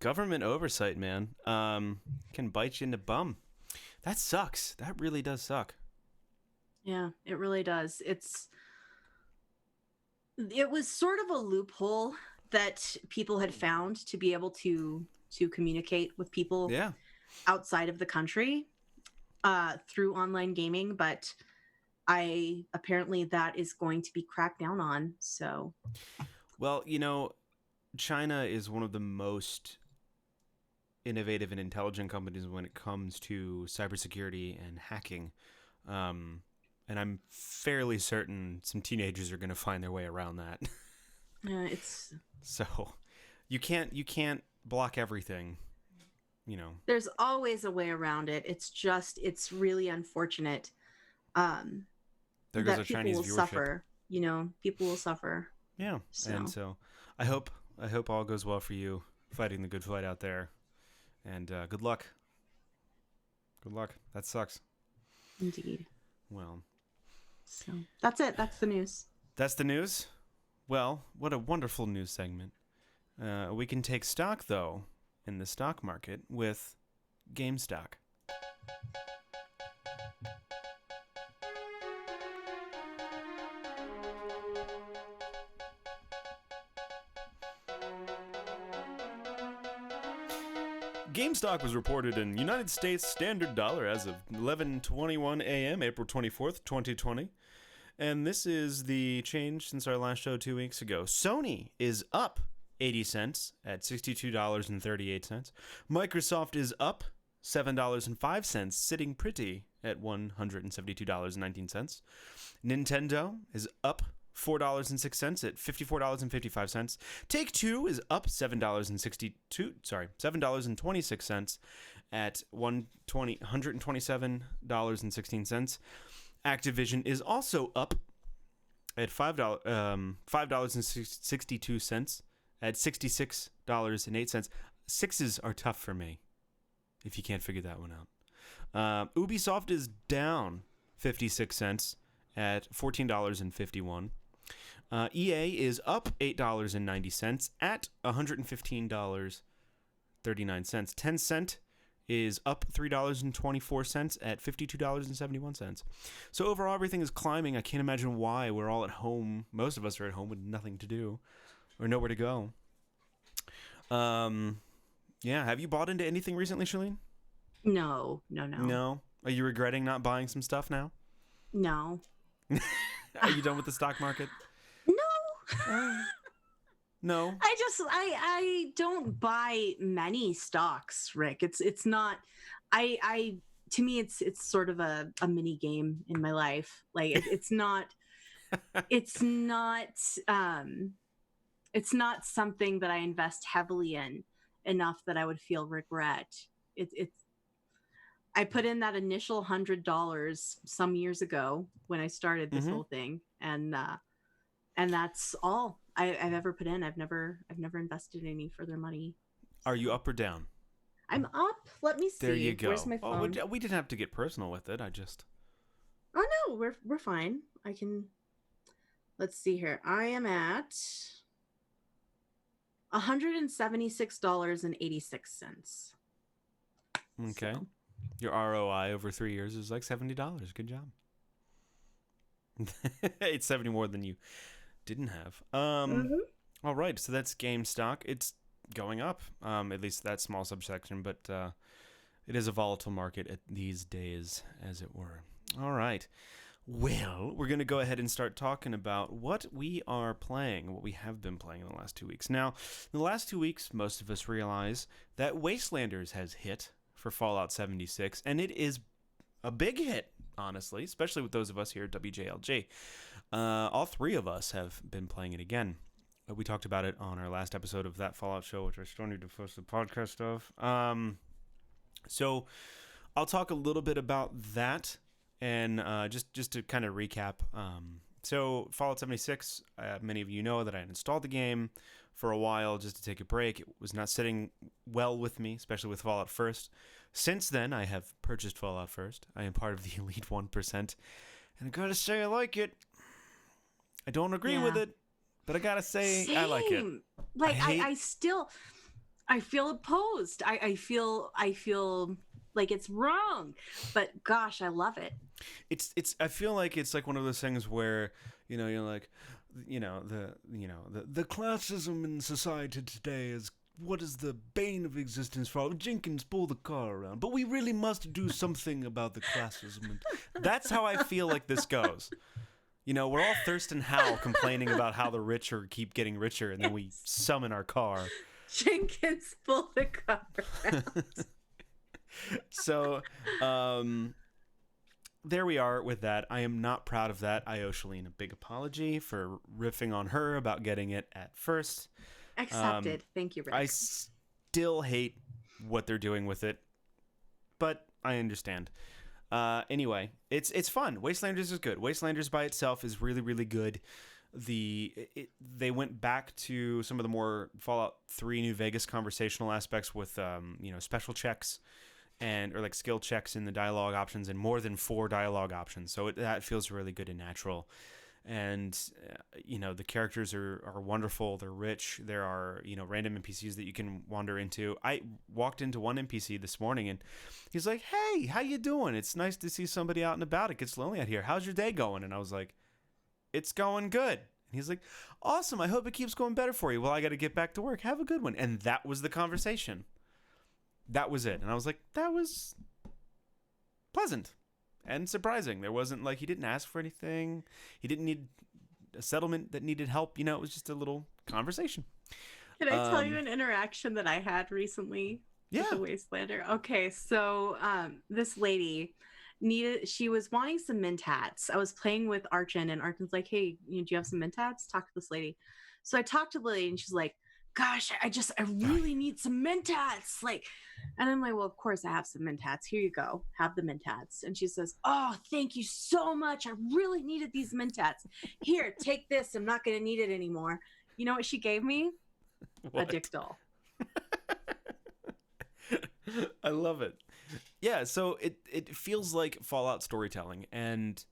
A: Government oversight, man. Can bite you in the bum. That sucks. That really does suck.
B: Yeah, it really does. It was sort of a loophole that people had found to be able to communicate with people
A: Yeah.
B: outside of the country through online gaming, but I apparently that is going to be cracked down on. So,
A: Well, China is one of the most innovative and intelligent companies when it comes to cybersecurity and hacking. And I'm fairly certain some teenagers are going to find their way around that.
B: It's
A: So you can't block everything, you know.
B: there's always a way around it. It's really unfortunate um,
A: There goes
B: that
A: our
B: people
A: Chinese
B: will
A: viewership.
B: suffer. People will suffer.
A: Yeah, and
B: So
A: so I hope all goes well for you fighting the good fight out there, and good luck. Good luck. That sucks.
B: indeed.
A: Well,
B: So that's it. That's the news.
A: that's the news. Well, what a wonderful news segment. We can take stock though in the stock market with Gamestack. GameStop was reported in United States Standard Dollar as of 11:21 a.m. April 24th, 2020. And this is the change since our last show 2 weeks ago. Sony is up 80 cents at $62.38. Microsoft is up $7.05, sitting pretty at $172.19. Nintendo is up $4.06 at $54.55. Take-Two is up $7.26 at $127.16. Activision is also up at $5.62 at $66.08. Sixes are tough for me, if you can't figure that one out. Ubisoft is down 56 cents at $14.51. EA is up $8.90 at $115.39. Tencent is up $3.24 at $52.71. So overall, everything is climbing. I can't imagine why. We're all at home. Most of us are at home with nothing to do or nowhere to go. Yeah. Have you bought into anything recently, Shaline?
B: No.
A: No. Are you regretting not buying some stuff now?
B: No.
A: Are you done with the stock market?
B: No.
A: No.
B: I don't buy many stocks, Rick. It's not I to me it's sort of a mini game in my life. Like it's not it's not it's not something that I invest heavily in enough that I would feel regret. It's I put in that initial $100 some years ago when I started this whole thing, and that's all I've ever put in. I've never invested any further money.
A: Are you up or down?
B: I'm up. Let me see.
A: There you go.
B: Where's my phone?
A: Oh, we didn't have to get personal with it. I just.
B: Oh no, we're fine. I can. Let's see here. I am at $176.86.
A: Okay.
B: So.
A: Your ROI over 3 years is like $70. Good job. It's 70 more than you didn't have. All right, so that's GameStop. It's going up, at least that small subsection, but it is a volatile market these days, as it were. All right. Well, we're going to go ahead and start talking about what we are playing, what we have been playing in the last 2 weeks. Now, in the last 2 weeks, most of us realize that Wastelanders has hit for Fallout 76, and it is a big hit, honestly, especially with those of us here at WJLJ. All three of us have been playing it again. We talked about it on our last episode of that Fallout show, which I still need to post the podcast of. So I'll talk a little bit about that, and just to kind of recap. So Fallout 76, many of you know that I had installed the game for a while just to take a break. It was not sitting well with me, especially with Fallout First. Since then, I have purchased Fallout First. I am part of the elite 1%, and I gotta say I like it. I don't agree with it, but I gotta say I like it.
B: Like I still I feel opposed. I feel like it's wrong, but gosh, I love it.
A: It's I feel like it's like one of those things where you're like the classism in society today is what is the bane of existence for all? Jenkins, pull the car around, but we really must do something about the classism. And that's how I feel like this goes. We're all Thurston Howell complaining about how the rich keep getting richer, and then we summon our car.
B: Jenkins, pull the car around.
A: So, there we are with that. I am not proud of that. I owe Shaline a big apology for riffing on her about getting it at first.
B: Accepted. Thank you, Rick.
A: I still hate what they're doing with it, but I understand. Anyway, it's fun. Wastelanders is good. Wastelanders by itself is really, really good. They went back to some of the more Fallout 3 New Vegas conversational aspects with special checks or like skill checks in the dialogue options, and more than 4 dialogue options. So that feels really good and natural. And the characters are wonderful. They're rich. There are random NPCs that you can wander into. I walked into one NPC this morning and he's like, "Hey, how you doing? It's nice to see somebody out and about. It gets lonely out here. How's your day going?" And I was like, "It's going good." And he's like, "Awesome. I hope it keeps going better for you." "Well, I got to get back to work. Have a good one." And that was the conversation. That was it. And I was like, that was pleasant and surprising. There wasn't he didn't ask for anything. He didn't need a settlement that needed help. It was just a little conversation.
B: Can I tell you an interaction that I had recently with the Wastelander? Okay, so this lady she was wanting some mint hats. I was playing with Archon, and Archon's like, "Hey, do you have some mint hats? Talk to this lady." So I talked to the lady, and she's like, "Gosh, I really need some mint hats." And I'm like, "Well, of course I have some mint hats. Here you go. Have the mint hats." And she says, "Oh, thank you so much. I really needed these mint hats. Here, take this. I'm not going to need it anymore." You know what she gave me?
A: What?
B: A dick doll.
A: I love it. Yeah, so it feels like Fallout storytelling. And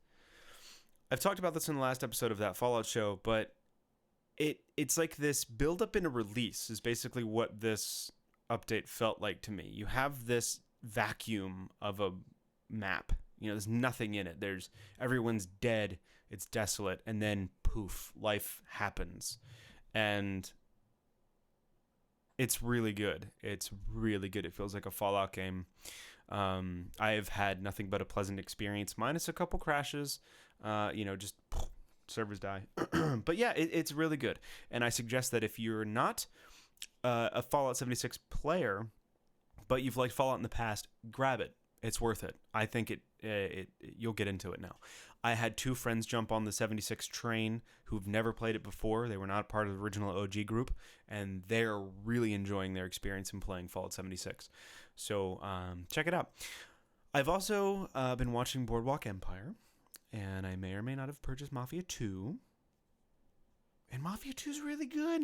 A: I've talked about this in the last episode of that Fallout show, but it's like this build up in a release is basically what this update felt like to me. You have this vacuum of a map. There's nothing in it. Everyone's dead. It's desolate. And then poof, life happens. And it's really good. It's really good. It feels like a Fallout game. I've had nothing but a pleasant experience, minus a couple crashes. Just servers die. But yeah, it's really good. And I suggest that if you're not a Fallout 76 player, but you've liked Fallout in the past, grab it. It's worth it. I think you'll get into it now. I had 2 friends jump on the 76 train who've never played it before. They were not part of the original OG group, and they're really enjoying their experience in playing Fallout 76. So check it out. I've also been watching Boardwalk Empire, and I may or may not have purchased Mafia 2. And Mafia 2 is really good.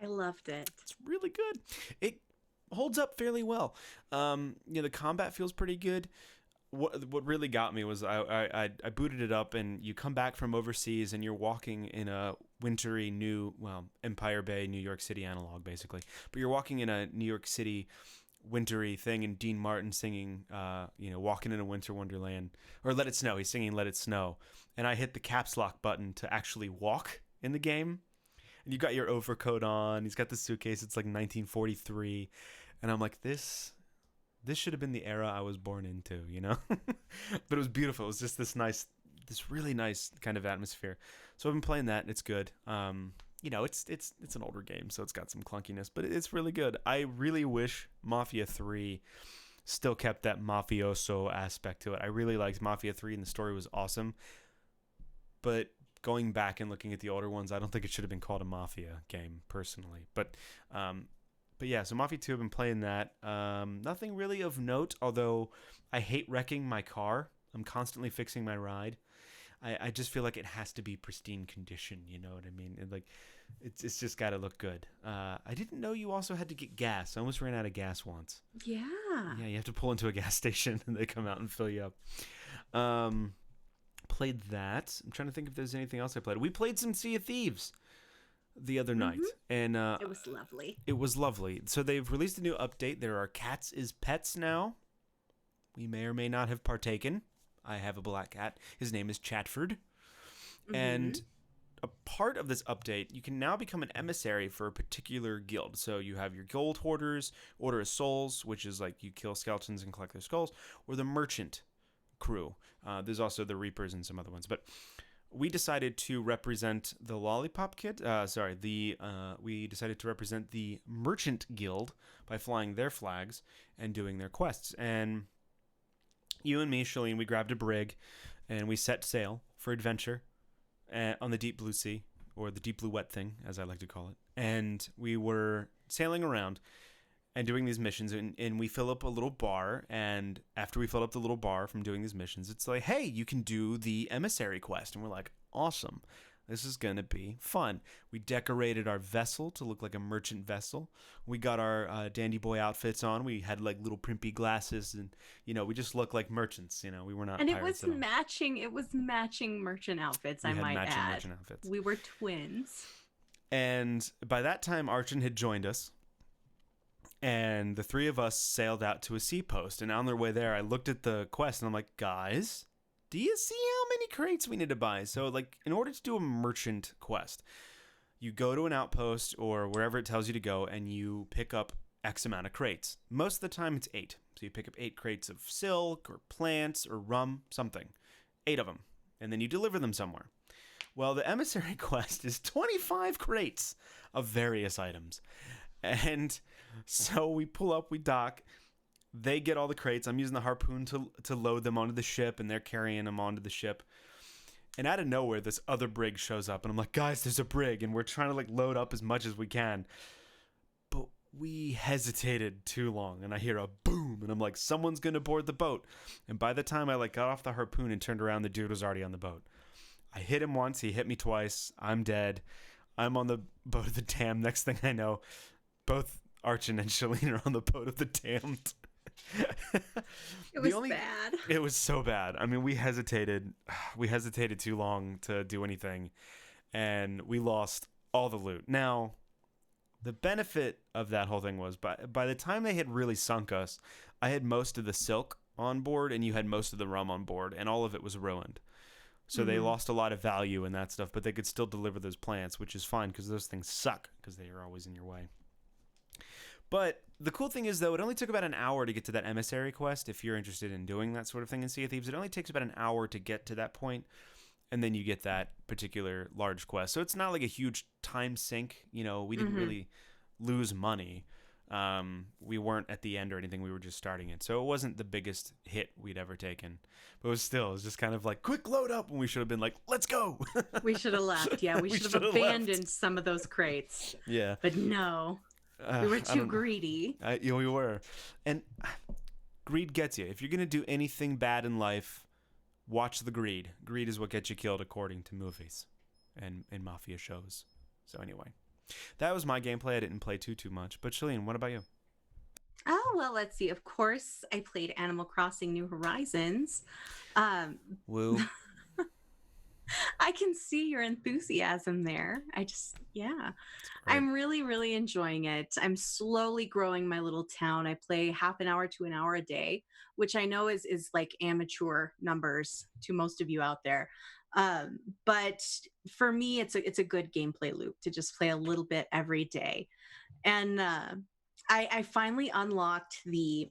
B: I loved it.
A: It's really good. It holds up fairly well. The combat feels pretty good. What really got me was I booted it up, and you come back from overseas and you're walking in a wintry Empire Bay, New York City analog basically. But you're walking in a New York City wintry thing, and Dean Martin singing, Walking in a Winter Wonderland, or Let It Snow. He's singing Let It Snow. And I hit the caps lock button to actually walk in the game. And you got your overcoat on. He's got the suitcase. It's like 1943. And I'm like, this should have been the era I was born into, But it was beautiful. It was just this really nice kind of atmosphere. So I've been playing that. It's good. It's an older game, so it's got some clunkiness, but it's really good. I really wish Mafia 3 still kept that mafioso aspect to it. I really liked Mafia 3, and the story was awesome. But going back and looking at the older ones, I don't think it should have been called a Mafia game, personally. But yeah, so Mafia 2, I've been playing that. Nothing really of note, although I hate wrecking my car. I'm constantly fixing my ride. I just feel like it has to be pristine condition, you know what I mean? It's just got to look good. I didn't know you also had to get gas. I almost ran out of gas once.
B: Yeah.
A: Yeah, you have to pull into a gas station and they come out and fill you up. Played that. I'm trying to think if there's anything else I played. We played some Sea of Thieves the other night, and
B: it was lovely.
A: It was lovely. So they've released a new update. There are cats as pets now. We may or may not have partaken. I have a black cat. His name is Chatford. And a part of this update, you can now become an emissary for a particular guild. So you have your gold hoarders, Order of Souls, which is like you kill skeletons and collect their skulls, or the merchant crew. There's also the Reapers and some other ones. But we decided to represent the Lollipop Kid. We decided to represent the Merchant Guild by flying their flags and doing their quests. And You and me, Shaline, we grabbed a brig, and we set sail for adventure on the deep blue sea, or the deep blue wet thing, as I like to call it. And we were sailing around and doing these missions, and we fill up a little bar. And after we filled up the little bar from doing these missions, it's like, hey, you can do the emissary quest. And we're like, awesome. This is going to be fun. We decorated our vessel to look like a merchant vessel. We got our dandy boy outfits on. We had like little primpy glasses, and we just looked like merchants. We were not
B: And
A: pirates at all.
B: it was matching merchant outfits,
A: We
B: I
A: had
B: might
A: matching
B: add.
A: merchant outfits.
B: We were twins.
A: And by that time, Archon had joined us. And the three of us sailed out to a seapost. And on their way there, I looked at the quest and I'm like, guys, do you see how many crates we need to buy? So, like, in order to do a merchant quest, you go to an outpost or wherever it tells you to go and you pick up X amount of crates. Most of the time, it's 8. So you pick up 8 crates of silk or plants or rum, something. 8 of them. And then you deliver them somewhere. Well, the emissary quest is 25 crates of various items. And so we pull up, we dock. They get all the crates. I'm using the harpoon to load them onto the ship, and they're carrying them onto the ship. And out of nowhere, this other brig shows up, and I'm like, guys, there's a brig, and we're trying to like load up as much as we can. But we hesitated too long, and I hear a boom, and I'm like, someone's gonna board the boat. And by the time I like got off the harpoon and turned around, the dude was already on the boat. I hit him once, he hit me twice. I'm dead. I'm on the boat of the damned. Next thing I know, both Archon and Shaline are on the boat of the damned.
B: It was bad.
A: It was so bad. I mean, we hesitated too long to do anything, and we lost all the loot. Now, the benefit of that whole thing was by the time they had really sunk us, I had most of the silk on board, and you had most of the rum on board, and all of it was ruined. So they lost a lot of value in that stuff, but they could still deliver those plants, which is fine because those things suck because they are always in your way. But the cool thing is, though, it only took about an hour to get to that emissary quest. If you're interested in doing that sort of thing in Sea of Thieves, it only takes about an hour to get to that point, and then you get that particular large quest. So it's not like a huge time sink. We didn't really lose money. We weren't at the end or anything. We were just starting it. So it wasn't the biggest hit we'd ever taken. But it was just kind of like, quick load up. And we should have been like, let's go.
B: We should have left. Yeah, we should have abandoned some of those crates.
A: Yeah.
B: But no. We were too greedy.
A: We were. And greed gets you. If you're going to do anything bad in life, watch the greed. Greed is what gets you killed according to movies and mafia shows. So anyway, that was my gameplay. I didn't play too much. But Shaline, what about you?
B: Oh, well, let's see. Of course, I played Animal Crossing New Horizons.
A: Woo.
B: I can see your enthusiasm there. I'm really, really enjoying it. I'm slowly growing my little town. I play half an hour to an hour a day, which I know is like amateur numbers to most of you out there. But for me, it's a good gameplay loop to just play a little bit every day. And I finally unlocked the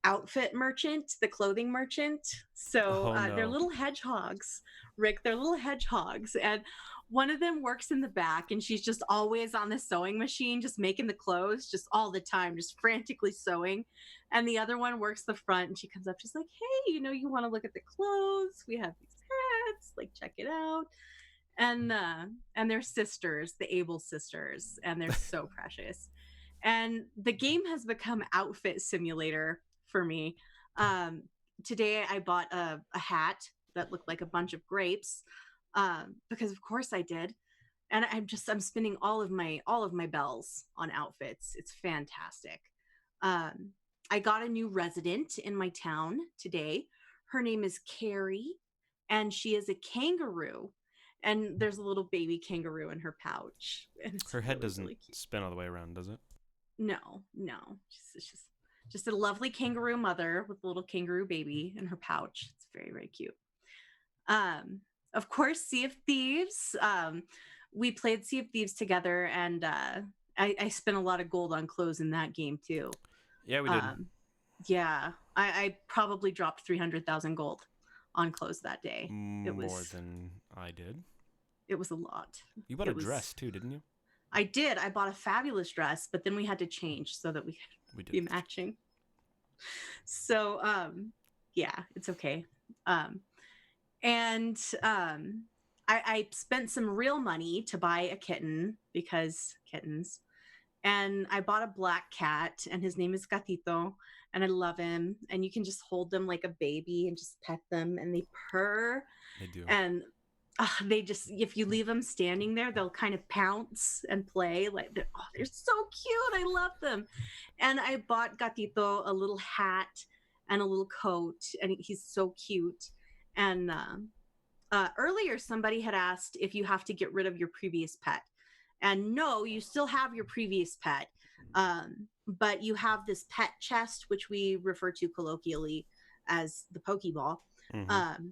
B: outfit merchant, the clothing merchant. So they're little hedgehogs, Rick. They're little hedgehogs. And one of them works in the back, and she's just always on the sewing machine, just making the clothes just all the time, just frantically sewing. And the other one works the front, and she comes up, she's like, hey, you want to look at the clothes? We have these hats, like, check it out. And they're sisters, the Able sisters, and they're so precious. And the game has become outfit simulator for me. Today I bought a hat that looked like a bunch of grapes, because of course I did. And I'm spinning all of my bells on outfits. It's fantastic. I got a new resident in my town today. Her name is Carrie, and she is a kangaroo. And there's a little baby kangaroo in her pouch. And
A: her head doesn't really spin all the way around, does it?
B: No. She's just a lovely kangaroo mother with a little kangaroo baby in her pouch. It's very, very cute. Of course, Sea of Thieves. We played Sea of Thieves together, and I spent a lot of gold on clothes in that game too.
A: Yeah, we did.
B: Yeah, I probably dropped 300,000 gold on clothes that day.
A: More than I did.
B: It was a lot.
A: You bought a dress too, didn't you?
B: I did. I bought a fabulous dress, but then we had to change so that we could be matching. So Yeah, it's okay. Um, and I spent some real money to buy a kitten because kittens. And I bought a black cat, and his name is Gatito, and I love him. And you can just hold them like a baby and just pet them, and they purr.
A: They do.
B: And they just, if you leave them standing there, they'll kind of pounce and play. Like, they're so cute. I love them. And I bought Gatito a little hat and a little coat, and he's so cute. And earlier, somebody had asked if you have to get rid of your previous pet. And no, you still have your previous pet. But you have this pet chest, which we refer to colloquially as the Pokeball.
A: Mm-hmm.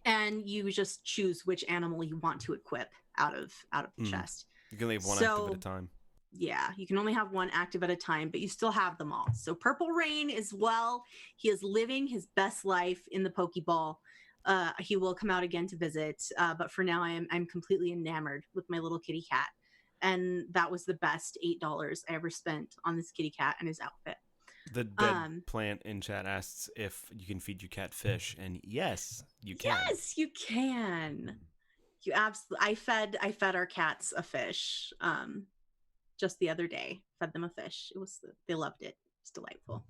B: And you just choose which animal you want to equip out of the chest.
A: You can leave one active at a time.
B: Yeah, you can only have one active at a time, but you still have them all. So Purple Rain is, well, he is living his best life in the Pokeball. He will come out again to visit, but for now I'm completely enamored with my little kitty cat, and that was the best $8 I ever spent on this kitty cat and his outfit.
A: The dead plant in chat asks if you can feed your cat fish, and yes, you can.
B: Yes, you can. You absolutely. I fed our cats a fish. Just the other day, fed them a fish. They loved it. It's delightful.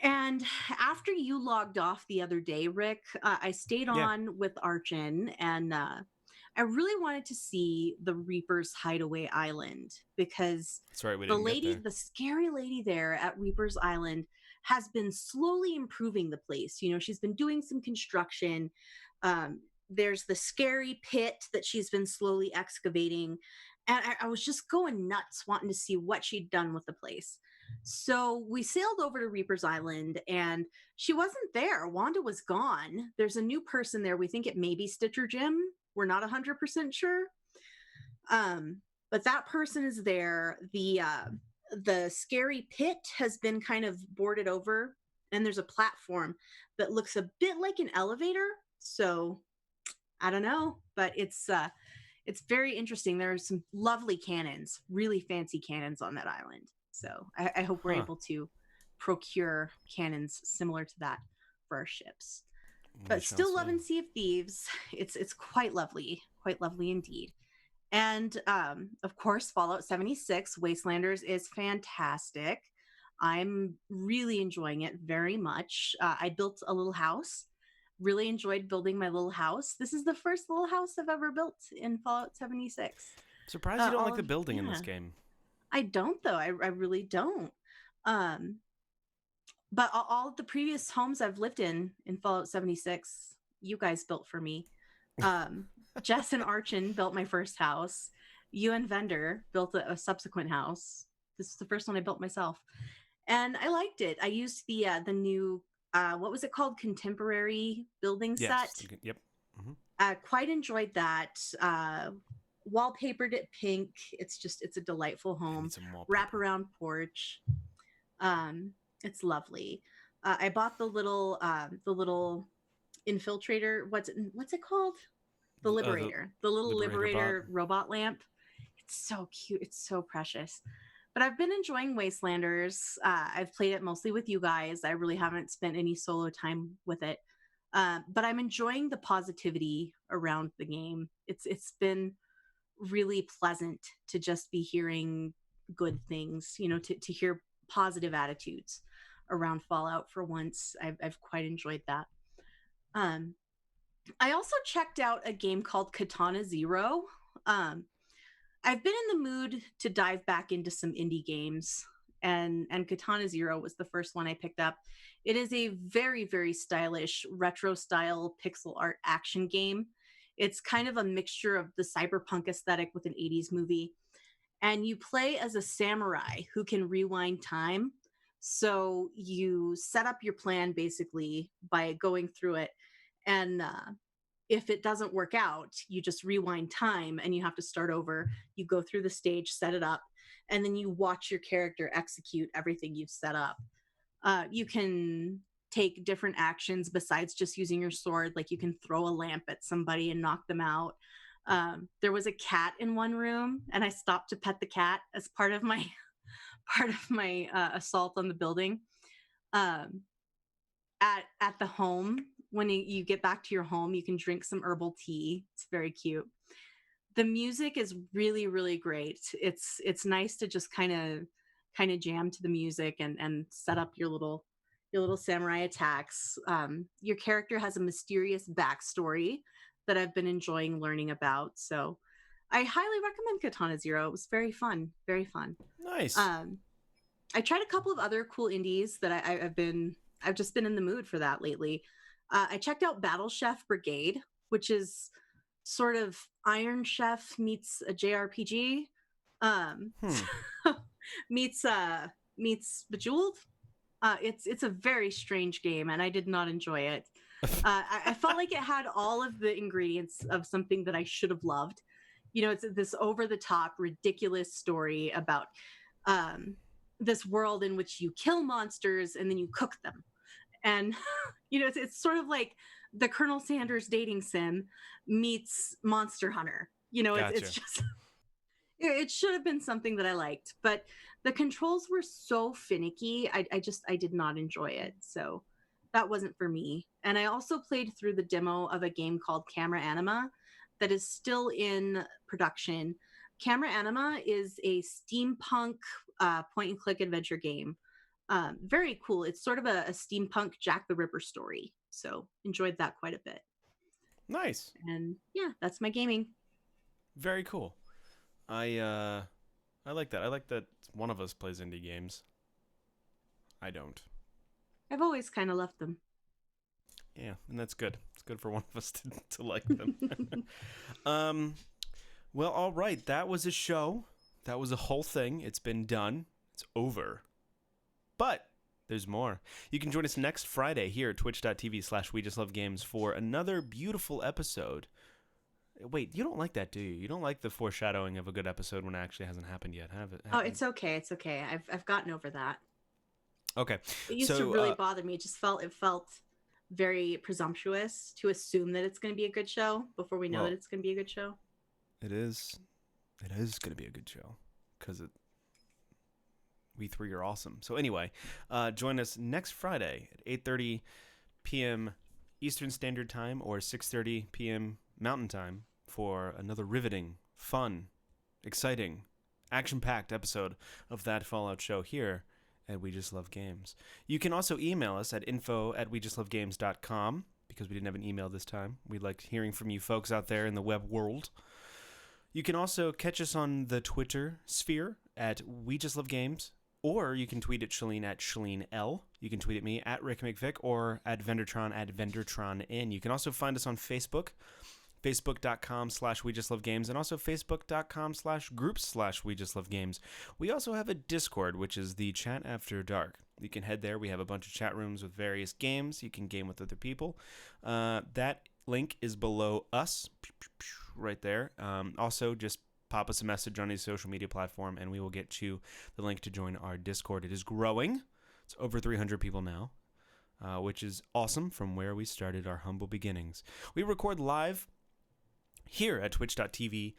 B: And after you logged off the other day, Rick, I stayed on with Archon, and I really wanted to see the Reaper's Hideaway Island, because
A: that's right, we didn't get there.
B: The scary lady there at Reaper's Island has been slowly improving the place. You know, she's been doing some construction. There's the scary pit that she's been slowly excavating. And I was just going nuts wanting to see what she'd done with the place. So we sailed over to Reaper's Island, and she wasn't there. Wanda was gone. There's a new person there. We think it may be Stitcher Jim. We're not 100% sure. But that person is there. The scary pit has been kind of boarded over, and there's a platform that looks a bit like an elevator. So I don't know, but it's very interesting. There are some lovely cannons, really fancy cannons on that island. So I hope we're able to procure cannons similar to that for our ships. But still loving Sea of Thieves. It's quite lovely indeed. And of course, Fallout 76 Wastelanders is fantastic. I'm really enjoying it very much. I built a little house. Really enjoyed building my little house. This is the first little house I've ever built in Fallout 76.
A: Surprised you don't like the building in this game.
B: I don't, though. I really don't. But all of the previous homes I've lived in Fallout 76, you guys built for me. Jess and Archon built my first house. You and Vendor built a subsequent house. This is the first one I built myself. And I liked it. I used the new, what was it called? Contemporary building set.
A: Yep.
B: Quite enjoyed that. Wallpapered it pink. It's a delightful home. Wraparound porch. It's lovely. I bought the little infiltrator. What's it called? The Liberator. The little Liberator robot lamp. It's so cute. It's so precious. But I've been enjoying Wastelanders. I've played it mostly with you guys. I really haven't spent any solo time with it. But I'm enjoying the positivity around the game. It's been really pleasant to just be hearing good things, you know, to hear positive attitudes around Fallout for once. I've quite enjoyed that. I also checked out a game called Katana Zero. I've been in the mood to dive back into some indie games, and Katana Zero was the first one I picked up. It is a very, very stylish retro style pixel art action game. It's kind of a mixture of the cyberpunk aesthetic with an 80s movie. And you play as a samurai who can rewind time. So you set up your plan basically by going through it. And if it doesn't work out, you just rewind time and you have to start over. You go through the stage, set it up, and then you watch your character execute everything you've set up. You can take different actions besides just using your sword. Like you can throw a lamp at somebody and knock them out. There was a cat in one room, and I stopped to pet the cat as part of my assault on the building. at the home, when you get back to your home, you can drink some herbal tea. It's very cute. The music is really, really great. It's nice to just kind of jam to the music and set up your little samurai attacks. Your character has a mysterious backstory that I've been enjoying learning about. So I highly recommend Katana Zero. It was very fun, very fun.
A: Nice.
B: Um, I tried a couple of other cool indies that I've just been in the mood for that lately. I checked out Battle Chef Brigade, which is sort of Iron Chef meets a JRPG, um,
A: Hmm.
B: meets meets Bejeweled. It's a very strange game, and I did not enjoy it. I felt like it had all of the ingredients of something that I should have loved. You know, it's this over the top, ridiculous story about um, this world in which you kill monsters and then you cook them. And you know, it's sort of like the Colonel Sanders dating sim meets Monster Hunter. You know, it's
A: Gotcha.
B: just it should have been something that I liked, but the controls were so finicky. I did not enjoy it. So that wasn't for me. And I also played through the demo of a game called Camera Anima that is still in production. Camera Anima is a steampunk point and click adventure game. Very cool. It's sort of a steampunk Jack the Ripper story. So enjoyed that quite a bit.
A: Nice.
B: And yeah, that's my gaming.
A: Very cool. I like that. I like that one of us plays indie games. I don't.
B: I've always kind of left them.
A: Yeah, and that's good. It's good for one of us to like them. um, well, all right. That was a show. That was a whole thing. It's been done. It's over. But there's more. You can join us next Friday here at twitch.tv/We Just Love Games for another beautiful episode. Wait, you don't like that, do you? You don't like the foreshadowing of a good episode when it actually hasn't happened yet, have it?
B: Oh, it's okay. It's okay. I've gotten over that.
A: Okay.
B: It used to really bother me. It felt very presumptuous to assume that it's going to be a good show before we know
A: Well,
B: that it's going to be a good show.
A: it is. It is going to be a good show because we three are awesome. So anyway, join us next Friday at 8:30 p.m. Eastern Standard Time or 6:30 p.m. Mountain Time for another riveting, fun, exciting, action-packed episode of That Fallout Show here at We Just Love Games. You can also email us at info@wejustlovegames.com because we didn't have an email this time. We like hearing from you folks out there in the web world. You can also catch us on the Twitter sphere at We Just Love Games, or you can tweet at Shaline at Shaline L. You can tweet at me at Rick McVick or at Vendortron at VendortronN. You can also find us on Facebook, facebook.com/We Just Love Games, and also facebook.com/groups/We Just Love Games. We also have a Discord, which is the Chat After Dark. You can head there. We have a bunch of chat rooms with various games. You can game with other people. That link is below us, right there. Also, just pop us a message on a social media platform, and we will get you the link to join our Discord. It is growing. It's over 300 people now, which is awesome from where we started our humble beginnings. We record live here at twitch.tv/We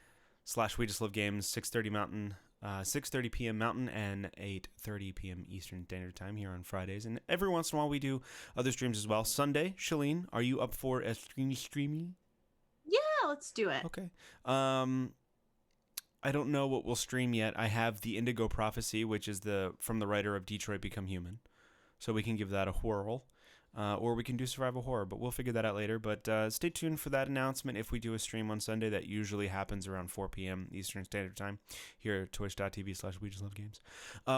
A: Just Love Games, 6:30 p.m. Mountain and 8:30 p.m. Eastern Standard Time here on Fridays. And every once in a while we do other streams as well. Sunday, Shaline, are you up for a streamy?
B: Yeah, let's do it.
A: Okay. I don't know what we'll stream yet. I have the Indigo Prophecy, which is from the writer of Detroit Become Human. So we can give that a whirl. Or we can do survival horror, but we'll figure that out later. But stay tuned for that announcement if we do a stream on Sunday. That usually happens around 4 p.m. Eastern Standard Time here at twitch.tv/We Just Love Games.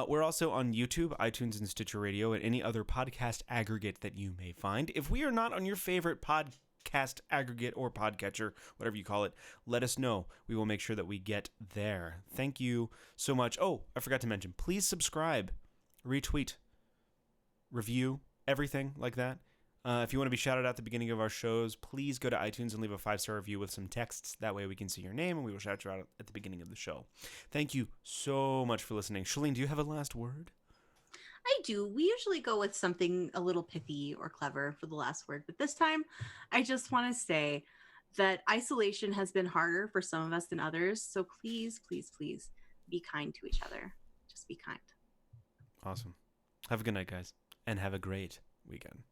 A: We're also on YouTube, iTunes, and Stitcher Radio, and any other podcast aggregate that you may find. If we are not on your favorite podcast aggregate or podcatcher, whatever you call it, let us know. We will make sure that we get there. Thank you so much. Oh, I forgot to mention, please subscribe, retweet, review, everything like that. If you want to be shouted out at the beginning of our shows, please go to iTunes and leave a 5-star review with some texts. That way we can see your name and we will shout you out at the beginning of the show. Thank you so much for listening. Shaline, do you have a last word?
B: I do. We usually go with something a little pithy or clever for the last word, but this time I just want to say that isolation has been harder for some of us than others. So please, please, please be kind to each other. Just be kind.
A: Awesome. Have a good night, guys, and have a great weekend.